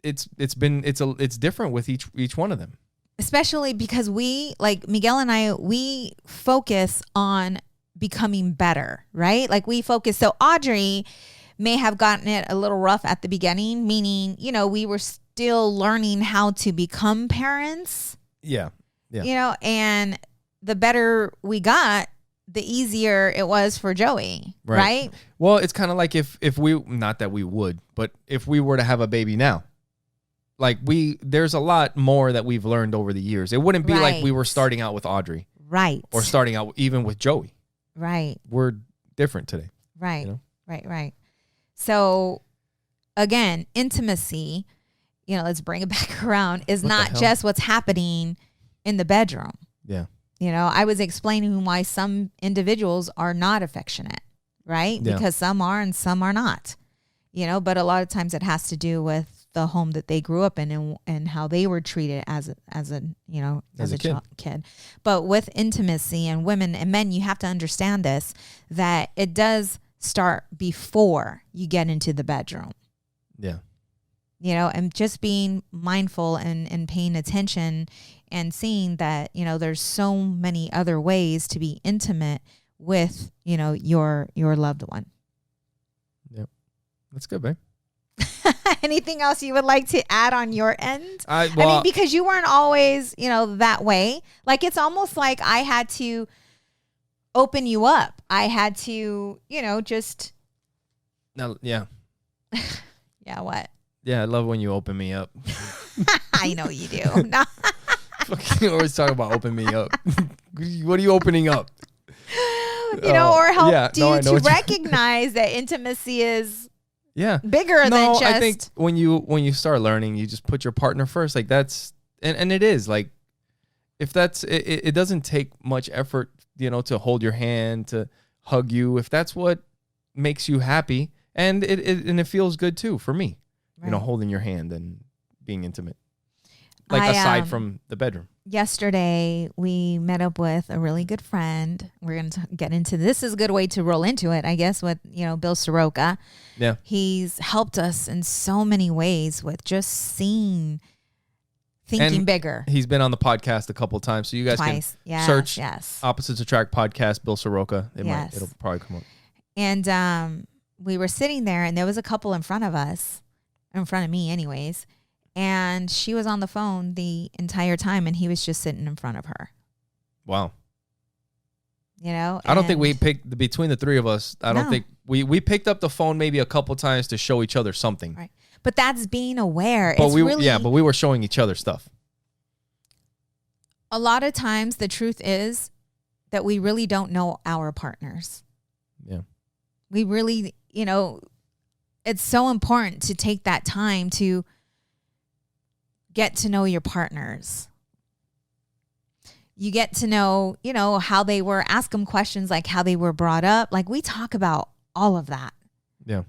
it's different with each one of them. Especially because we, like Miguel and I, we focus on becoming better, right? Like we focus. So Audrey may have gotten it a little rough at the beginning, meaning, you know, we were still learning how to become parents. Yeah. Yeah. You know, and the better we got, the easier it was for Joey, right? Well, it's kind of like if we, not that we would, but if we were to have a baby now, like there's a lot more that we've learned over the years. It wouldn't be like we were starting out with Audrey. Right. Or starting out even with Joey. Right. We're different today. Right. You know? Right. So again, intimacy, you know, let's bring it back around, is not just what's happening in the bedroom. Yeah. You know, I was explaining why some individuals are not affectionate, right? Yeah. Because some are and some are not, you know, but a lot of times it has to do with the home that they grew up in and how they were treated as a kid. But with intimacy and women and men, you have to understand this, that it does start before you get into the bedroom. Yeah. You know, and just being mindful and paying attention and seeing that, you know, there's so many other ways to be intimate with, you know, your loved one. Yep. That's good, babe. Anything else you would like to add on your end? Well, I mean, because you weren't always, that way. Like, it's almost like I had to open you up. I had to, just. No, yeah. Yeah, what? Yeah, I love when you open me up. I know you do. No. You always talk about open me up. What are you opening up? Or help you to recognize that intimacy is bigger than just. I think when you start learning, you just put your partner first. Like that's and it is like if that's it doesn't take much effort, to hold your hand, to hug you. If that's what makes you happy, and it feels good too for me, right. Holding your hand and being intimate. Like aside from the bedroom. Yesterday, we met up with a really good friend. We're going to get into this. Is a good way to roll into it, I guess, with, Bill Soroka. Yeah. He's helped us in so many ways with just thinking bigger. He's been on the podcast a couple of times, so you guys can search Opposites Attract Podcast, Bill Soroka. It'll probably come up. And we were sitting there, and there was a couple in front of us, in front of me anyways, and she was on the phone the entire time, and he was just sitting in front of her. Wow. I don't think we picked, between the three of us, I don't think we picked up the phone maybe a couple times to show each other something. Right. But that's being aware. But but we were showing each other stuff. A lot of times the truth is that we really don't know our partners. Yeah. We really, it's so important to take that time to get to know your partners. You get to know, how they were, ask them questions like how they were brought up. Like we talk about all of that. Yeah.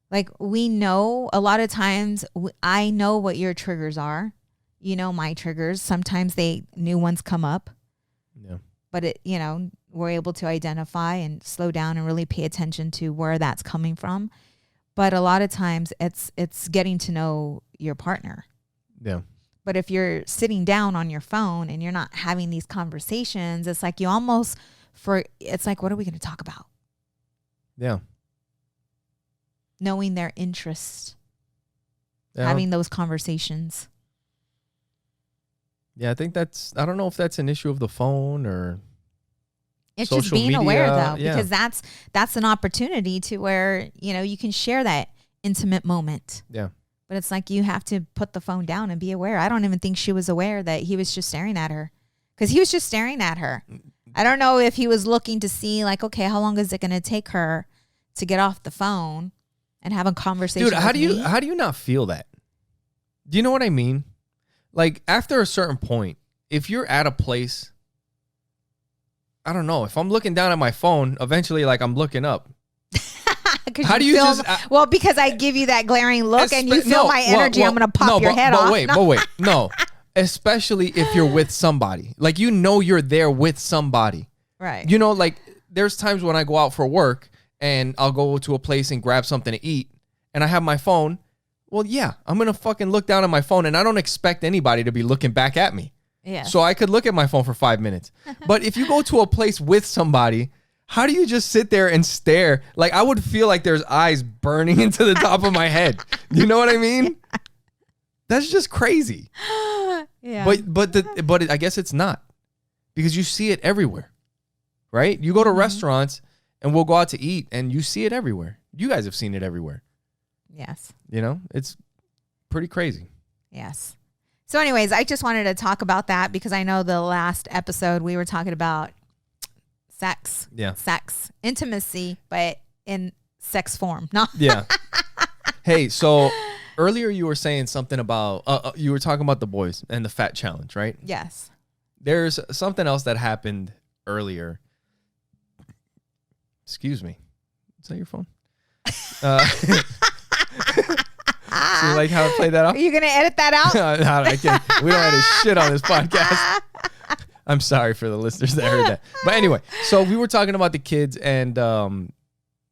Like we know a lot of times I know what your triggers are. My triggers. Sometimes new ones come up. Yeah. But we're able to identify and slow down and really pay attention to where that's coming from. But a lot of times it's getting to know your partner. Yeah. But if you're sitting down on your phone and you're not having these conversations, it's like you almost it's like, what are we going to talk about? Yeah. Knowing their interest. Yeah. Having those conversations. Yeah, I think I don't know if that's an issue of the phone or it's social just being media. Aware though, because that's an opportunity to where, you can share that intimate moment. Yeah. But it's like you have to put the phone down and be aware. I don't even think she was aware that he was just staring at her, because he was just staring at her. I don't know if he was looking to see like, okay, how long is it going to take her to get off the phone and have a conversation? Dude, how do you not feel that? Do you know what I mean? Like after a certain point, if you're at a place, I don't know, if I'm looking down at my phone, eventually like I'm looking up. How do you well, because I give you that glaring look and you feel my energy, I'm going to pop your head off. But wait, no. Especially if you're with somebody. Like, you're there with somebody. Right. Like there's times when I go out for work and I'll go to a place and grab something to eat and I have my phone. Well, yeah, I'm going to fucking look down at my phone and I don't expect anybody to be looking back at me. Yeah. So I could look at my phone for 5 minutes. But if you go to a place with somebody, how do you just sit there and stare? Like I would feel like there's eyes burning into the top of my head. You know what I mean? That's just crazy. Yeah. But I guess it's not, because you see it everywhere, right? You go to restaurants and we'll go out to eat and you see it everywhere. You guys have seen it everywhere. Yes. It's pretty crazy. Yes. So anyways, I just wanted to talk about that because I know the last episode we were talking about sex. Yeah. Sex. Intimacy, but in sex form. No. Yeah. Hey, so earlier you were saying something about, you were talking about the boys and the fat challenge, right? Yes. There's something else that happened earlier. Excuse me. Is that your phone? So you like how I played that off? Are you going to edit that out? I can't. We don't edit shit on this podcast. I'm sorry for the listeners that heard that. But anyway, so we were talking about the kids and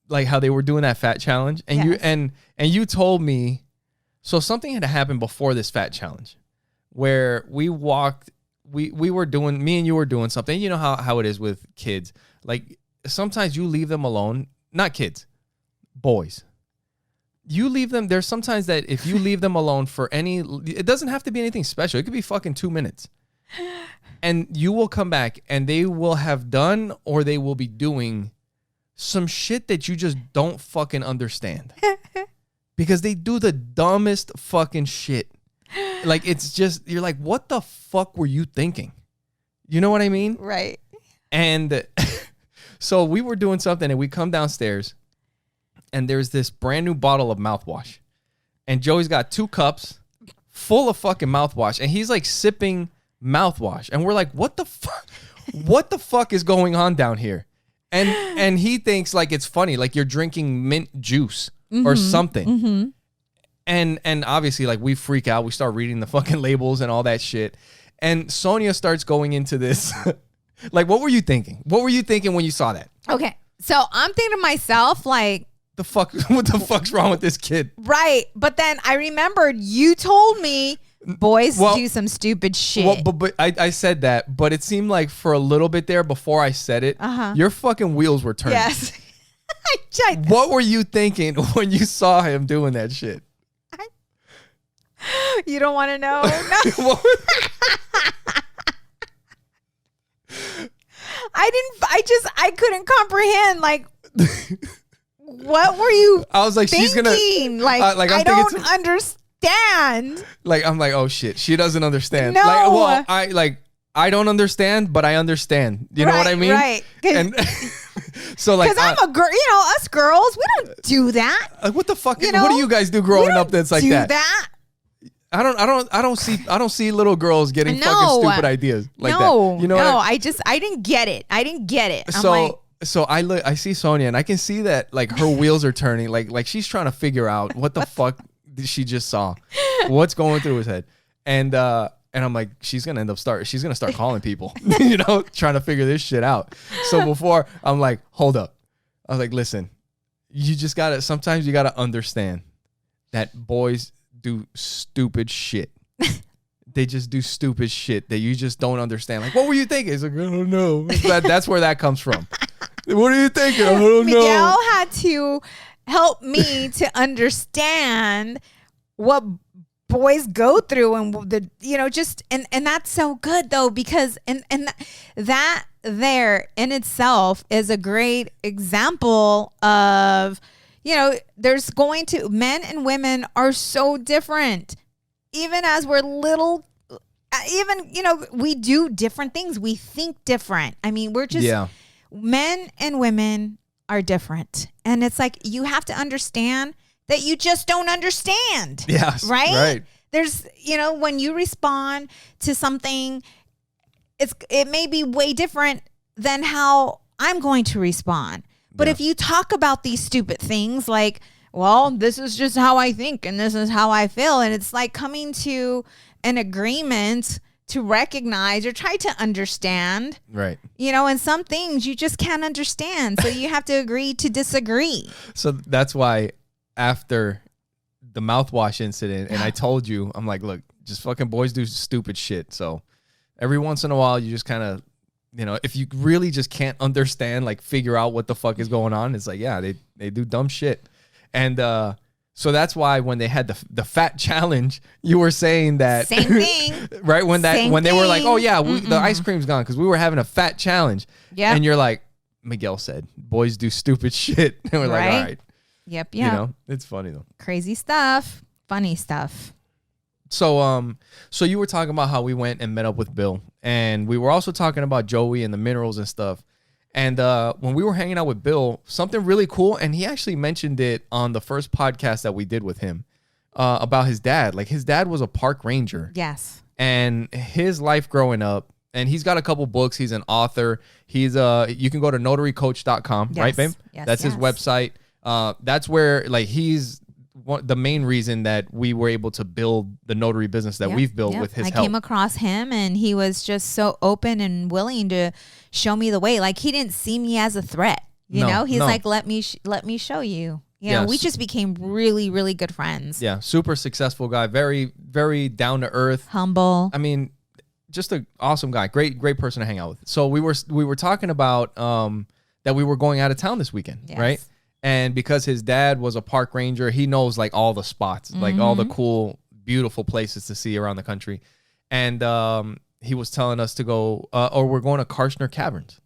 like how they were doing that fat challenge. And yes. you told me, so something had happened before this fat challenge where we walked, me and you were doing something. You know how it is with kids. Like sometimes you leave them alone, not kids, boys. you leave them. There's sometimes that if you leave them alone for it doesn't have to be anything special. It could be fucking 2 minutes. And you will come back and they will have done or they will be doing some shit that you just don't fucking understand. Because they do the dumbest fucking shit. Like, it's just, you're like, what the fuck were you thinking? You know what I mean? Right. And so we were doing something and we come downstairs and there's this brand new bottle of mouthwash. And Joey's got 2 cups full of fucking mouthwash. And he's like sipping mouthwash. And we're like, what the fuck? What the fuck is going on down here? And he thinks like it's funny, like you're drinking mint juice or something. Mm-hmm. And obviously, like, we freak out. We start reading the fucking labels and all that shit. And Sonja starts going into this. Like, what were you thinking? What were you thinking when you saw that? Okay. So I'm thinking to myself, like, the fuck, what the fuck's wrong with this kid? Right. But then I remembered you told me boys do some stupid shit. Well, but I said that, but it seemed like for a little bit there before I said it, your fucking wheels were turning. Yes. What were you thinking when you saw him doing that shit? You don't want to know? No. I couldn't comprehend, like, what were you I was like, thinking? She's gonna, like I don't understand. Like, I'm like, oh shit, she doesn't understand. No. Like, well, I don't understand, but I understand. You know what I mean? Right. And so, like, because I'm a girl, us girls, we don't do that. Like, what the fuck? What do you guys do growing up that's like that? I don't see little girls getting fucking stupid ideas like that. You know? No, I didn't get it. So I see Sonja and I can see that, like, her wheels are turning, like she's trying to figure out what the fuck she just saw, what's going through his head, and I'm like, she's gonna start calling people, trying to figure this shit out. So before, I'm like, hold up, I was like, listen, sometimes you gotta understand that boys do stupid shit. They just do stupid shit that you just don't understand. Like, what were you thinking? It's like, I don't know. That's where that comes from. What are you thinking? I don't know. Miguel had to help me to understand what boys go through and and that's so good though, because and that there in itself is a great example of, there's men and women are so different. Even as we're little, we do different things. We think different. I mean, we're just, men and women are different. And it's like, you have to understand that you just don't understand. Yes. Right. There's, when you respond to something, it may be way different than how I'm going to respond. But if you talk about these stupid things like, well, this is just how I think and this is how I feel, and it's like coming to an agreement to recognize or try to understand. Right. And some things you just can't understand. So you have to agree to disagree. So that's why after the mouthwash incident, and I told you, I'm like, look, just fucking boys do stupid shit. So every once in a while, you just kind of, if you really just can't understand, like, figure out what the fuck is going on, it's like, yeah, they do dumb shit. And so that's why when they had the fat challenge, you were saying that same thing, right? When they were like, oh yeah, the ice cream's gone because we were having a fat challenge. Yeah. And you're like, Miguel said, boys do stupid shit, and we're like, all right. Yep. Yeah. It's funny though. Crazy stuff, funny stuff. So so you were talking about how we went and met up with Bill, and we were also talking about Joey and the minerals and stuff. And when we were hanging out with Bill, something really cool, and he actually mentioned it on the first podcast that we did with him about his dad. Like, his dad was a park ranger. Yes. And his life growing up, and he's got a couple books. He's an author. He's you can go to notarycoach.com, right, babe? Yes. That's his website. That's where, like, he's the main reason that we were able to build the notary business that we've built with his help. I came across him and he was just so open and willing to show me the way. Like, he didn't see me as a threat. He's like, let me show you. We just became really, really good friends. Yeah. Super successful guy. Very, very down to earth. Humble. I mean, just an awesome guy. Great person to hang out with. So we were talking about that we were going out of town this weekend, right? And because his dad was a park ranger, he knows like all the spots, like all the cool, beautiful places to see around the country. And he was telling us to go, or we're going to Karshner Caverns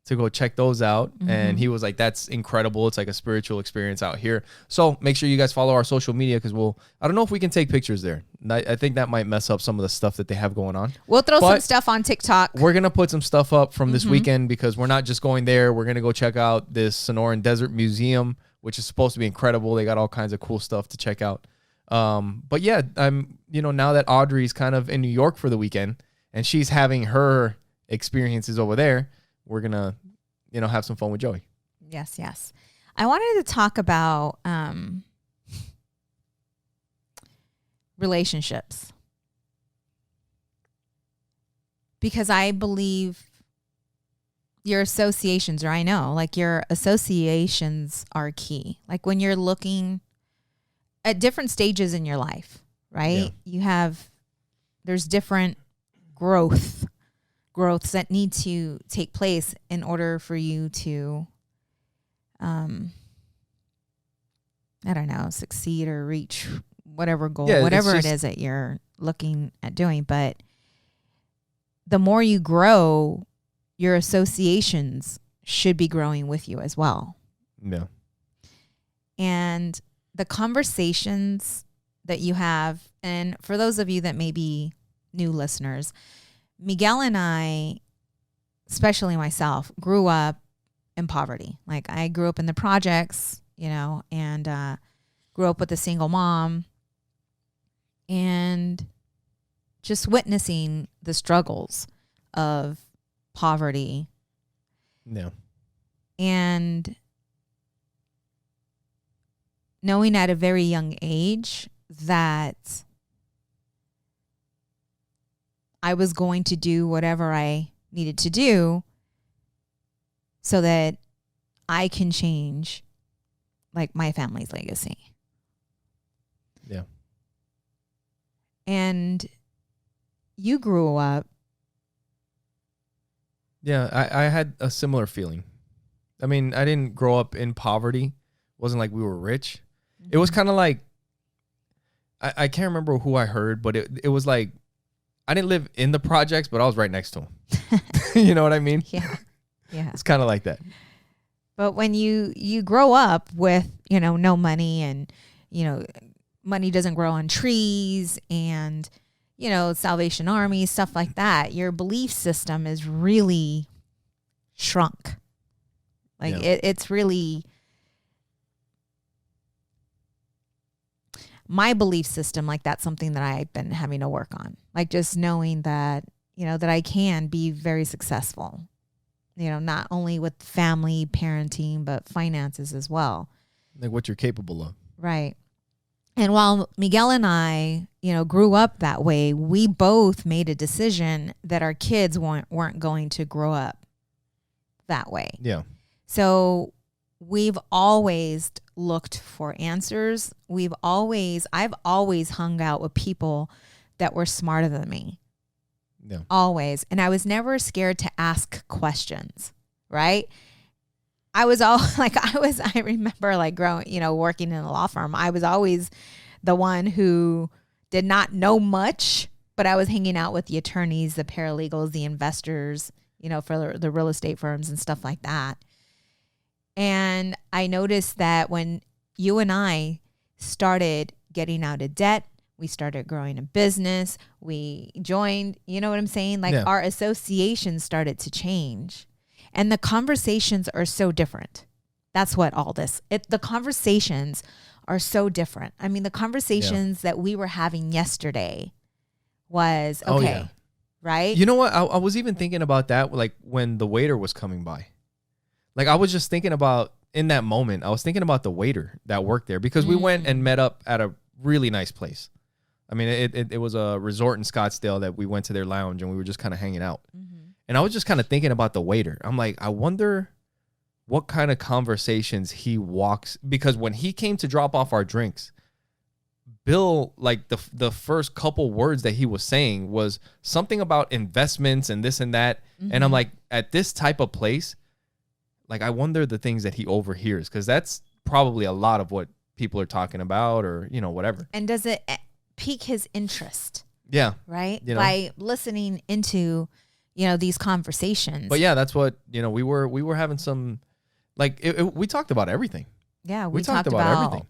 to go check those out. And he was like, that's incredible. It's like a spiritual experience out here. So make sure you guys follow our social media, because I don't know if we can take pictures there. I think that might mess up some of the stuff that they have going on. We'll throw some stuff on TikTok. We're going to put some stuff up from this weekend, because we're not just going there. We're going to go check out this Sonoran Desert Museum, which is supposed to be incredible. They got all kinds of cool stuff to check out. But yeah, now that Audrey's kind of in New York for the weekend and she's having her experiences over there, we're going to, have some fun with Joey. Yes, yes. I wanted to talk about relationships, because I believe your associations, or I know, like your associations are key. Like when you're looking at different stages in your life, right? Yeah. There's different growths that need to take place in order for you to, succeed or reach whatever goal, whatever it is that you're looking at doing. But the more you grow, your associations should be growing with you as well. Yeah. And the conversations that you have, and for those of you that may be new listeners, Miguel and I, especially myself, grew up in poverty. Like I grew up in the projects, and grew up with a single mom, and just witnessing the struggles of poverty. No. And knowing at a very young age that I was going to do whatever I needed to do so that I can change like my family's legacy. Yeah. And you grew up. Yeah, I had a similar feeling. I mean, I didn't grow up in poverty. It wasn't like we were rich. Mm-hmm. It was kind of like, I can't remember who I heard, but it was like, I didn't live in the projects, but I was right next to them. You know what I mean? Yeah. Yeah. It's kind of like that. But when you grow up with, no money, and, money doesn't grow on trees, and, Salvation Army, stuff like that, your belief system is really shrunk. Like it's really, my belief system, like that's something that I've been having to work on. Like just knowing that, that I can be very successful, not only with family, parenting, but finances as well. Like what you're capable of. Right. And while Miguel and I, grew up that way, we both made a decision that our kids weren't going to grow up that way. Yeah. So we've always looked for answers. I've always hung out with people that were smarter than me. Yeah. Always. And I was never scared to ask questions, right? I remember like growing, working in a law firm. I was always the one who did not know much, but I was hanging out with the attorneys, the paralegals, the investors, for the real estate firms and stuff like that. And I noticed that when you and I started getting out of debt, we started growing a business, we joined, you know what I'm saying? Like our associations started to change. And the conversations are so different. That's what the conversations are so different. I mean, the conversations that we were having yesterday was, right? You know what? I was even thinking about that, like when the waiter was coming by. Like I was just thinking about, in that moment, I was thinking about the waiter that worked there, because we went and met up at a really nice place. I mean, it was a resort in Scottsdale that we went to their lounge and we were just kind of hanging out. Mm-hmm. And I was just kind of thinking about the waiter. I'm like, I wonder what kind of conversations he walks, because when he came to drop off our drinks, Bill, like the first couple words that he was saying was something about investments and this and that. Mm-hmm. And I'm like, at this type of place, like I wonder the things that he overhears, because that's probably a lot of what people are talking about, or, you know, whatever. And does it pique his interest? Yeah. Right? You know? By listening into, you know, these conversations. But yeah, that's what, you know, we were having some, like, we talked about everything. Yeah, we talked about everything.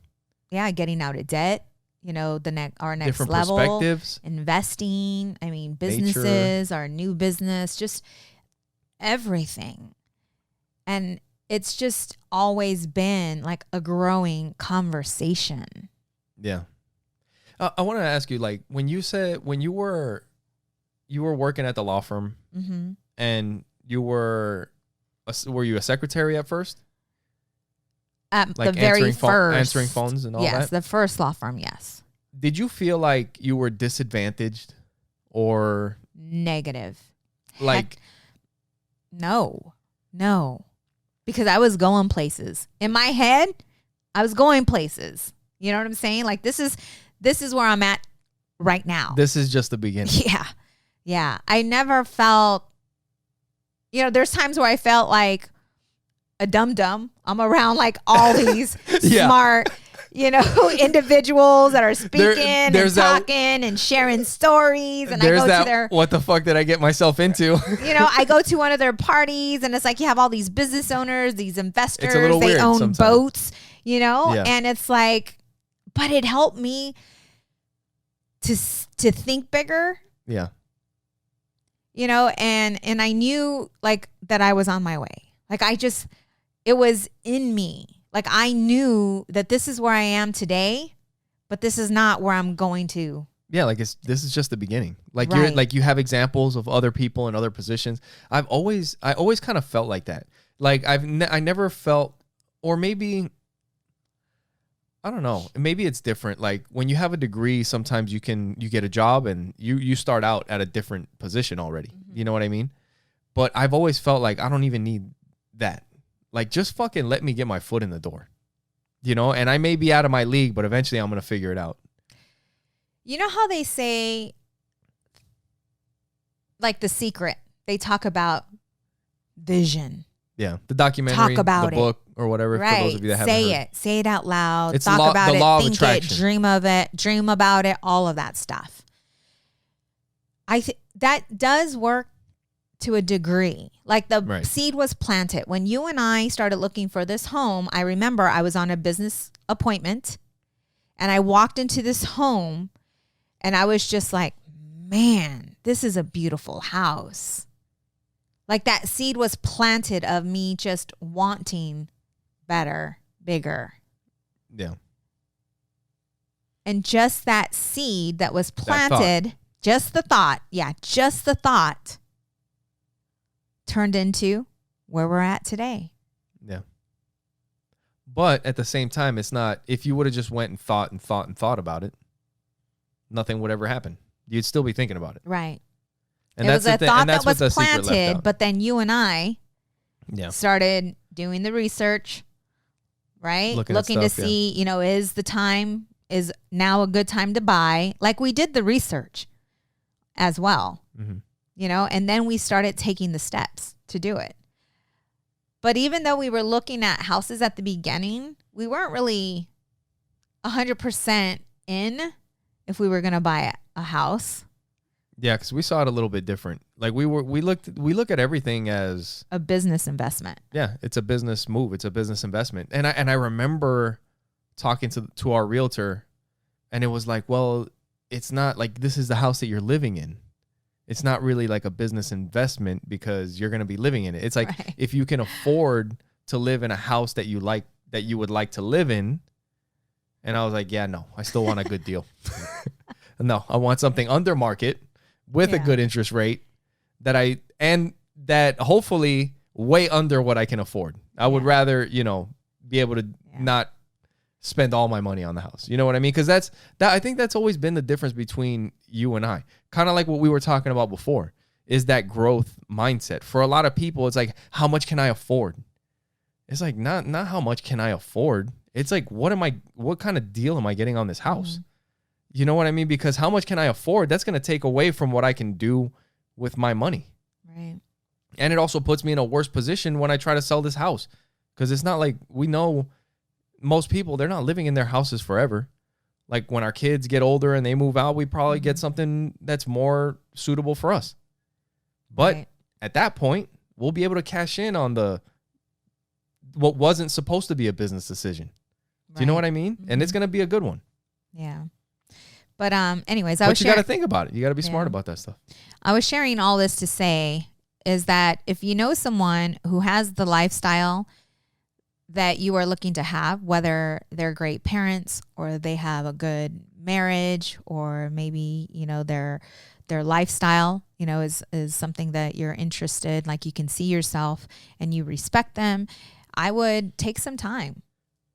Yeah, getting out of debt, you know, our next Different level, perspectives, investing. I mean, businesses, our new business, just everything. And it's just always been like a growing conversation. Yeah. I want to ask you, like, when you were working at the law firm, Mm-hmm. and were you a secretary at first? At Like the very first. answering phones and all that? Yes, the first law firm, yes. Did you feel like you were disadvantaged or Negative? like? Heck, no. Because I was going places. In my head, I was going places. You know what I'm saying? Like, this is where I'm at right now. This is just the beginning. Yeah. I never felt, you know, there's times where I felt like a dum-dum. I'm around like all these smart, you know, individuals that are speaking and talking and sharing stories. And I go to their, what the fuck did I get myself into? you know, I go to one of their parties and it's like you have all these business owners, these investors, It's a little they weird own sometimes. boats, you know, Yeah. and it's like, but it helped me to think bigger. Yeah. You know, and I knew like that I was on my way. Like it was in me. Like I knew that this is where I am today, but this is not where I'm going to. Yeah, like this is just the beginning. Like Right. you have examples of other people in other positions. I always kind of felt like that. Like I never felt, or maybe I don't know. Maybe it's different. Like when you have a degree, sometimes you get a job and you start out at a different position already. Mm-hmm. You know what I mean? But I've always felt like I don't even need that. Like just fucking let me get my foot in the door. You know, and I may be out of my league, but eventually I'm going to figure it out. You know how they say, like The Secret, they talk about vision. Yeah, the documentary, Talk about the book, or whatever. Right. For those of you that haven't heard. Say it out loud. It's Talk about the it. law of Think attraction. it. Dream of it. Dream about it. All of that stuff. I think that does work to a degree. Like the seed was planted. When you and I started looking for this home, I remember I was on a business appointment and I walked into this home and I was just like, man, this is a beautiful house. Like that seed was planted of me just wanting better, bigger. Yeah. And just that seed that was planted, just the thought turned into where we're at today. Yeah. But at the same time, it's not, if you would have just went and thought about it, nothing would ever happen. You'd still be thinking about it. Right. And it that's was a thought that was planted, planted, but then you and I started doing the research, right? Looking to see, you know, is now a good time to buy? Like we did the research as well, you know, and then we started taking the steps to do it. But even though we were looking at houses at the beginning, we weren't really 100% in if we were going to buy a house. Yeah, because we saw it a little bit different. Like we look at everything as a business investment. Yeah, it's a business move. It's a business investment. And I remember talking to our realtor, and it was like, well, it's not like this is the house that you're living in. It's not really like a business investment because you're going to be living in it. It's like if you can afford to live in a house that you would like to live in. And I was like, yeah, no, I still want a good deal. No, I want something under market with a good interest rate that hopefully way under what I can afford. I would rather, you know, be able to not spend all my money on the house. You know what I mean? Because I think that's always been the difference between you and I. Kind of like what we were talking about before, is that growth mindset. For a lot of people, it's like, how much can I afford? It's like not how much can I afford? It's like, what kind of deal am I getting on this house? Mm-hmm. You know what I mean? Because how much can I afford? That's going to take away from what I can do with my money. Right. And it also puts me in a worse position when I try to sell this house. Because it's not like we know most people, they're not living in their houses forever. Like when our kids get older and they move out, we probably get something that's more suitable for us. But at that point, we'll be able to cash in on what wasn't supposed to be a business decision. Do you know what I mean? And it's going to be a good one. Yeah. But anyways, you got to think about it. You got to be smart about that stuff. I was sharing all this to say is that if you know someone who has the lifestyle that you are looking to have, whether they're great parents or they have a good marriage, or maybe, you know, their lifestyle, you know, is something that you're interested, like you can see yourself and you respect them, I would take some time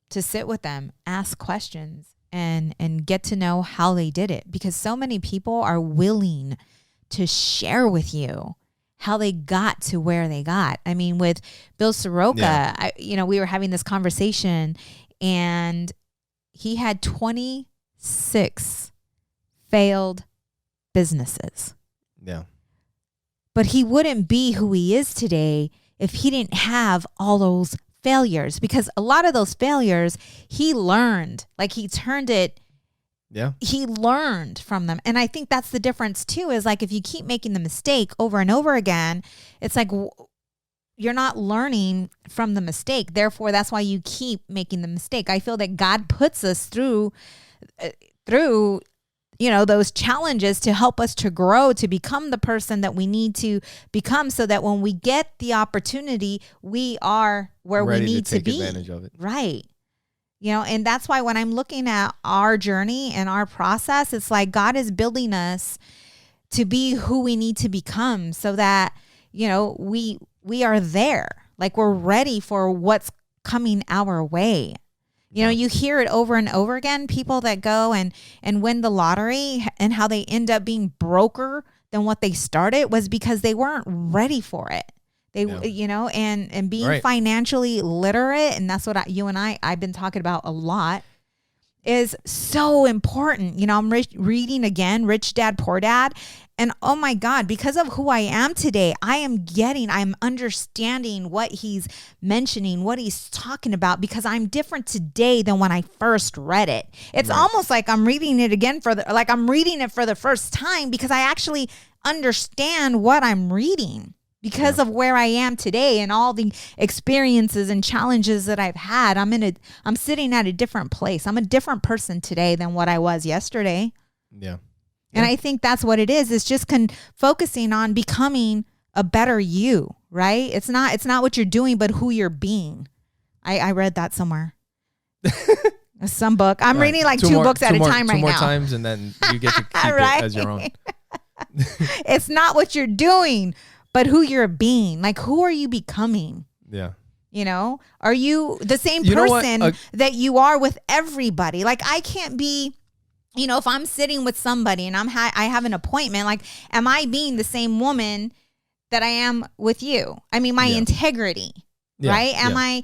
to sit with them, ask questions, and get to know how they did it, because so many people are willing to share with you how they got to where they got. I mean, with Bill Soroka, we were having this conversation, and he had 26 failed businesses. Yeah. But he wouldn't be who he is today if he didn't have all those failures, because a lot of those failures he learned, like he turned it. Yeah. He learned from them. And I think that's the difference too, is like if you keep making the mistake over and over again, it's like you're not learning from the mistake. Therefore, that's why you keep making the mistake. I feel that God puts us through those challenges to help us to grow, to become the person that we need to become, so that when we get the opportunity, we are where we need to be. Take advantage of it. Right. And that's why when I'm looking at our journey and our process, it's like God is building us to be who we need to become, so that, we are there. Like we're ready for what's coming our way. You hear it over and over again, people that go and win the lottery and how they end up being broker than what they started was because they weren't ready for it. And being financially literate, and that's what I've been talking about a lot, is so important. I'm reading again, Rich Dad, Poor Dad. And oh my God, because of who I am today, I'm understanding what he's mentioning, what he's talking about, because I'm different today than when I first read it. It's almost like I'm reading it again I'm reading it for the first time, because I actually understand what I'm reading because of where I am today and all the experiences and challenges that I've had. I'm sitting at a different place. I'm a different person today than what I was yesterday. Yeah. And I think that's what it is. It's just focusing on becoming a better you, right? It's not what you're doing, but who you're being. I read that somewhere. Some book. I'm reading like two books at a time right now. 2 more times, and then you get to keep it as your own. It's not what you're doing, but who you're being. Like, who are you becoming? Yeah. Are you the same person that you are with everybody? Like, I can't be, if I'm sitting with somebody and I have an appointment, like, am I being the same woman that I am with you? I mean, my integrity, right? Am I,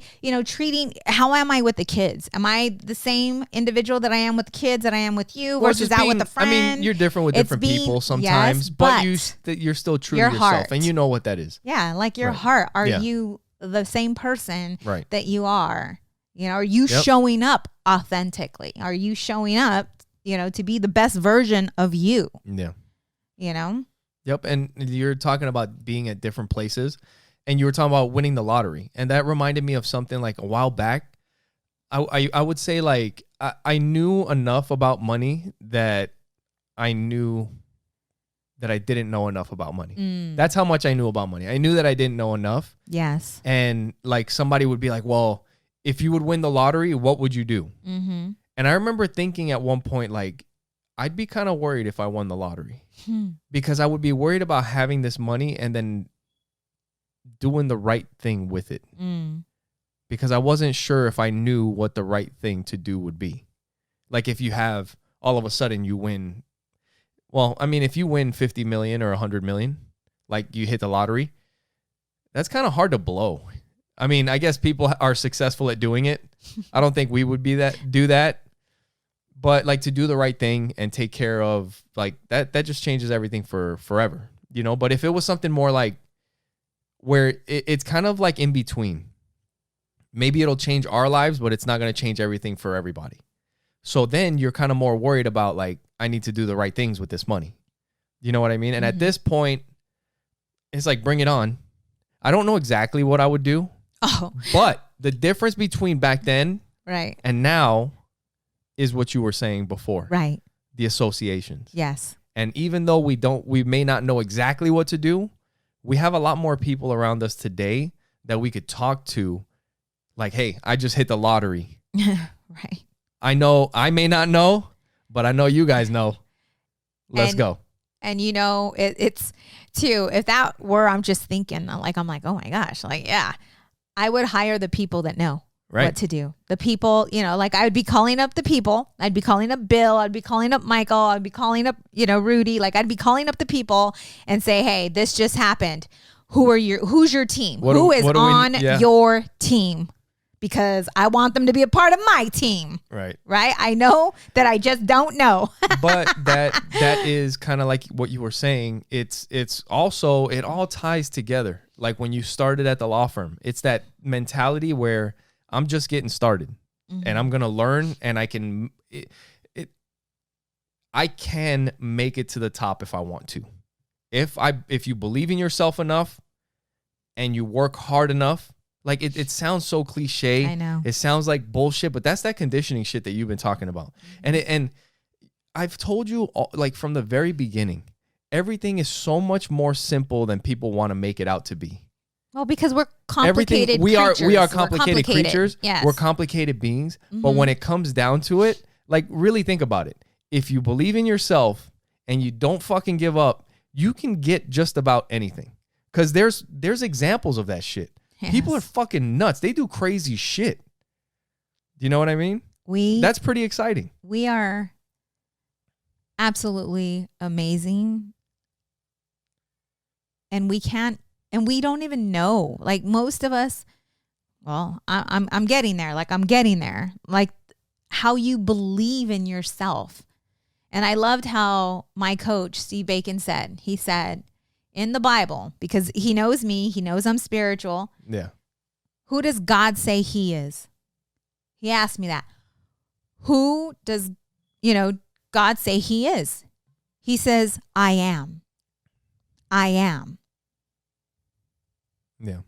how am I with the kids? Am I the same individual that I am with the kids that I am with you versus out with a friend? I mean, you're different with different people sometimes, but you're still true to yourself, heart. And you know what that is. Yeah, like your heart. Are you the same person that you are? Are you showing up authentically? Are you showing up, to be the best version of you? Yeah. Yep. And you're talking about being at different places, and you were talking about winning the lottery. And that reminded me of something like a while back. I would say, like, I knew enough about money that I knew that I didn't know enough about money. That's how much I knew about money. I knew that I didn't know enough. Yes. And like somebody would be like, well, if you would win the lottery, what would you do? Mm-hmm. And I remember thinking at one point, like, I'd be kind of worried if I won the lottery because I would be worried about having this money and then doing the right thing with it. Because I wasn't sure if I knew what the right thing to do would be. Like if you have, all of a sudden you win. Well, I mean, if you win 50 million or 100 million, like you hit the lottery, that's kind of hard to blow. I mean, I guess people are successful at doing it. I don't think we would do that. But like to do the right thing and take care of like that just changes everything for forever, But if it was something more like where it's kind of like in between, maybe it'll change our lives, but it's not going to change everything for everybody. So then you're kind of more worried about like, I need to do the right things with this money. You know what I mean? And at this point, it's like, bring it on. I don't know exactly what I would do. Oh. But the difference between back then and now is what you were saying before. Right. The associations. Yes. And even though we may not know exactly what to do, we have a lot more people around us today that we could talk to. Like, hey, I just hit the lottery. Right. I know I may not know, but I know you guys know. Let's go. And you know, it's too, if that were, I'm just thinking, I'm like, oh my gosh, like, yeah, I would hire the people that know what to do. The people, you know, like I would be calling up the people. I'd be calling up Bill. I'd be calling up Michael. I'd be calling up, you know, Rudy. Like I'd be calling up the people and say, hey, this just happened. Who's your team? Who is on your team? Because I want them to be a part of my team. Right. I know that I just don't know. But that is kind of like what you were saying. It's also, it all ties together. Like when you started at the law firm, it's that mentality where I'm just getting started and I'm going to learn and I can make it to the top if I want to. If you believe in yourself enough and you work hard enough. Like it sounds so cliche. I know. It sounds like bullshit, but that's that conditioning shit that you've been talking about. And I've told you like from the very beginning, everything is so much more simple than people want to make it out to be. Well, because we're complicated creatures. We are complicated creatures. Yes. We're complicated beings. But when it comes down to it, like really think about it. If you believe in yourself and you don't fucking give up, you can get just about anything. Because there's examples of that shit. Yes. People are fucking nuts. They do crazy shit. Do you know what I mean? That's pretty exciting. We are absolutely amazing. And we don't even know. Like most of us, well, I'm getting there. Like I'm getting there. Like how you believe in yourself. And I loved how my coach, Steve Bacon, said, he said, in the Bible, because he knows me, he knows I'm spiritual. Yeah. Who does God say he is? He asked me that. Who does, God say he is? He says, I am. I am. Yeah.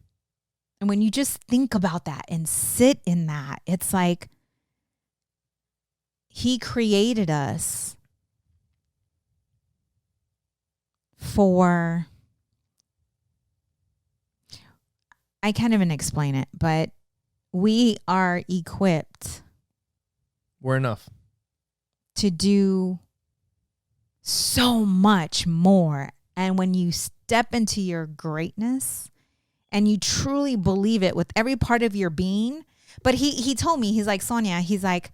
And when you just think about that and sit in that, it's like he created us for, I can't even explain it, but we are equipped. We're enough to do so much more. And when you step into your greatness and you truly believe it with every part of your being, but he told me, he's like, Sonja, he's like,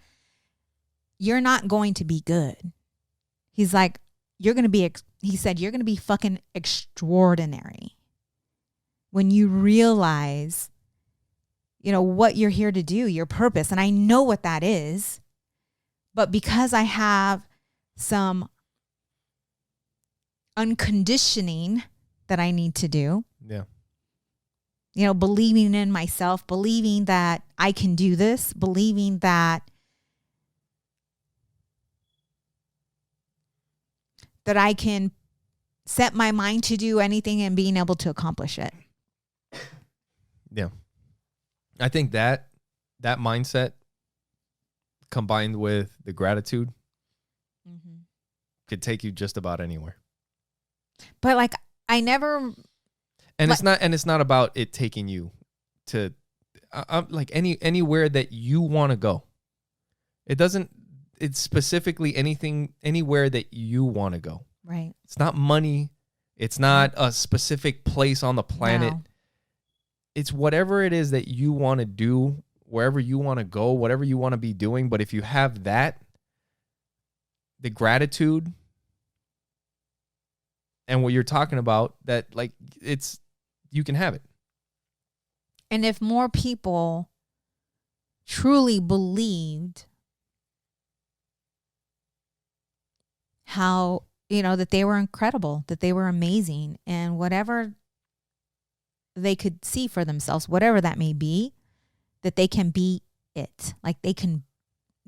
you're not going to be good. He's like, you're going to be, he said, you're going to be fucking extraordinary when you realize, what you're here to do, your purpose. And I know what that is. But because I have some unconditioning that I need to do. Yeah. Believing in myself, believing that I can do this, believing that I can set my mind to do anything and being able to accomplish it. Yeah. I think that mindset combined with the gratitude could take you just about anywhere. But like I never, and it's not about it taking you to like anywhere that you want to go. It's specifically anywhere that you want to go. Right. It's not money. It's not a specific place on the planet. No. It's whatever it is that you want to do, wherever you want to go, whatever you want to be doing. But if you have that, the gratitude and what you're talking about, that like you can have it. And if more people truly believed how, that they were incredible, that they were amazing, and whatever they could see for themselves, whatever that may be, that they can be it. Like they can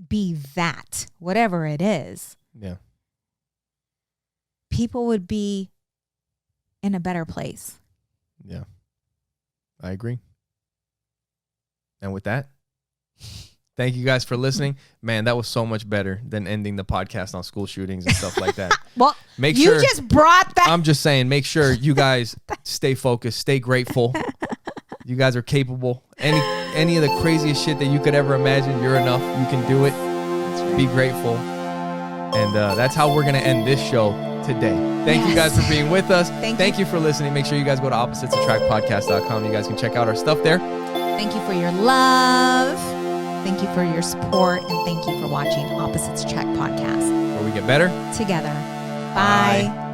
be that, whatever it is. Yeah. People would be in a better place. Yeah. I agree. And with that, thank you guys for listening. Man, that was so much better than ending the podcast on school shootings and stuff like that. Well, you just brought that. I'm just saying, make sure you guys stay focused, stay grateful. You guys are capable. Any of the craziest shit that you could ever imagine, you're enough. You can do it. That's right. Be grateful. And that's how we're going to end this show today. Thank you guys for being with us. Thank you for listening. Make sure you guys go to oppositesattractpodcast.com. You guys can check out our stuff there. Thank you for your love. Thank you for your support. And thank you for watching Opposites Attract Podcast. Where we get better together. Bye.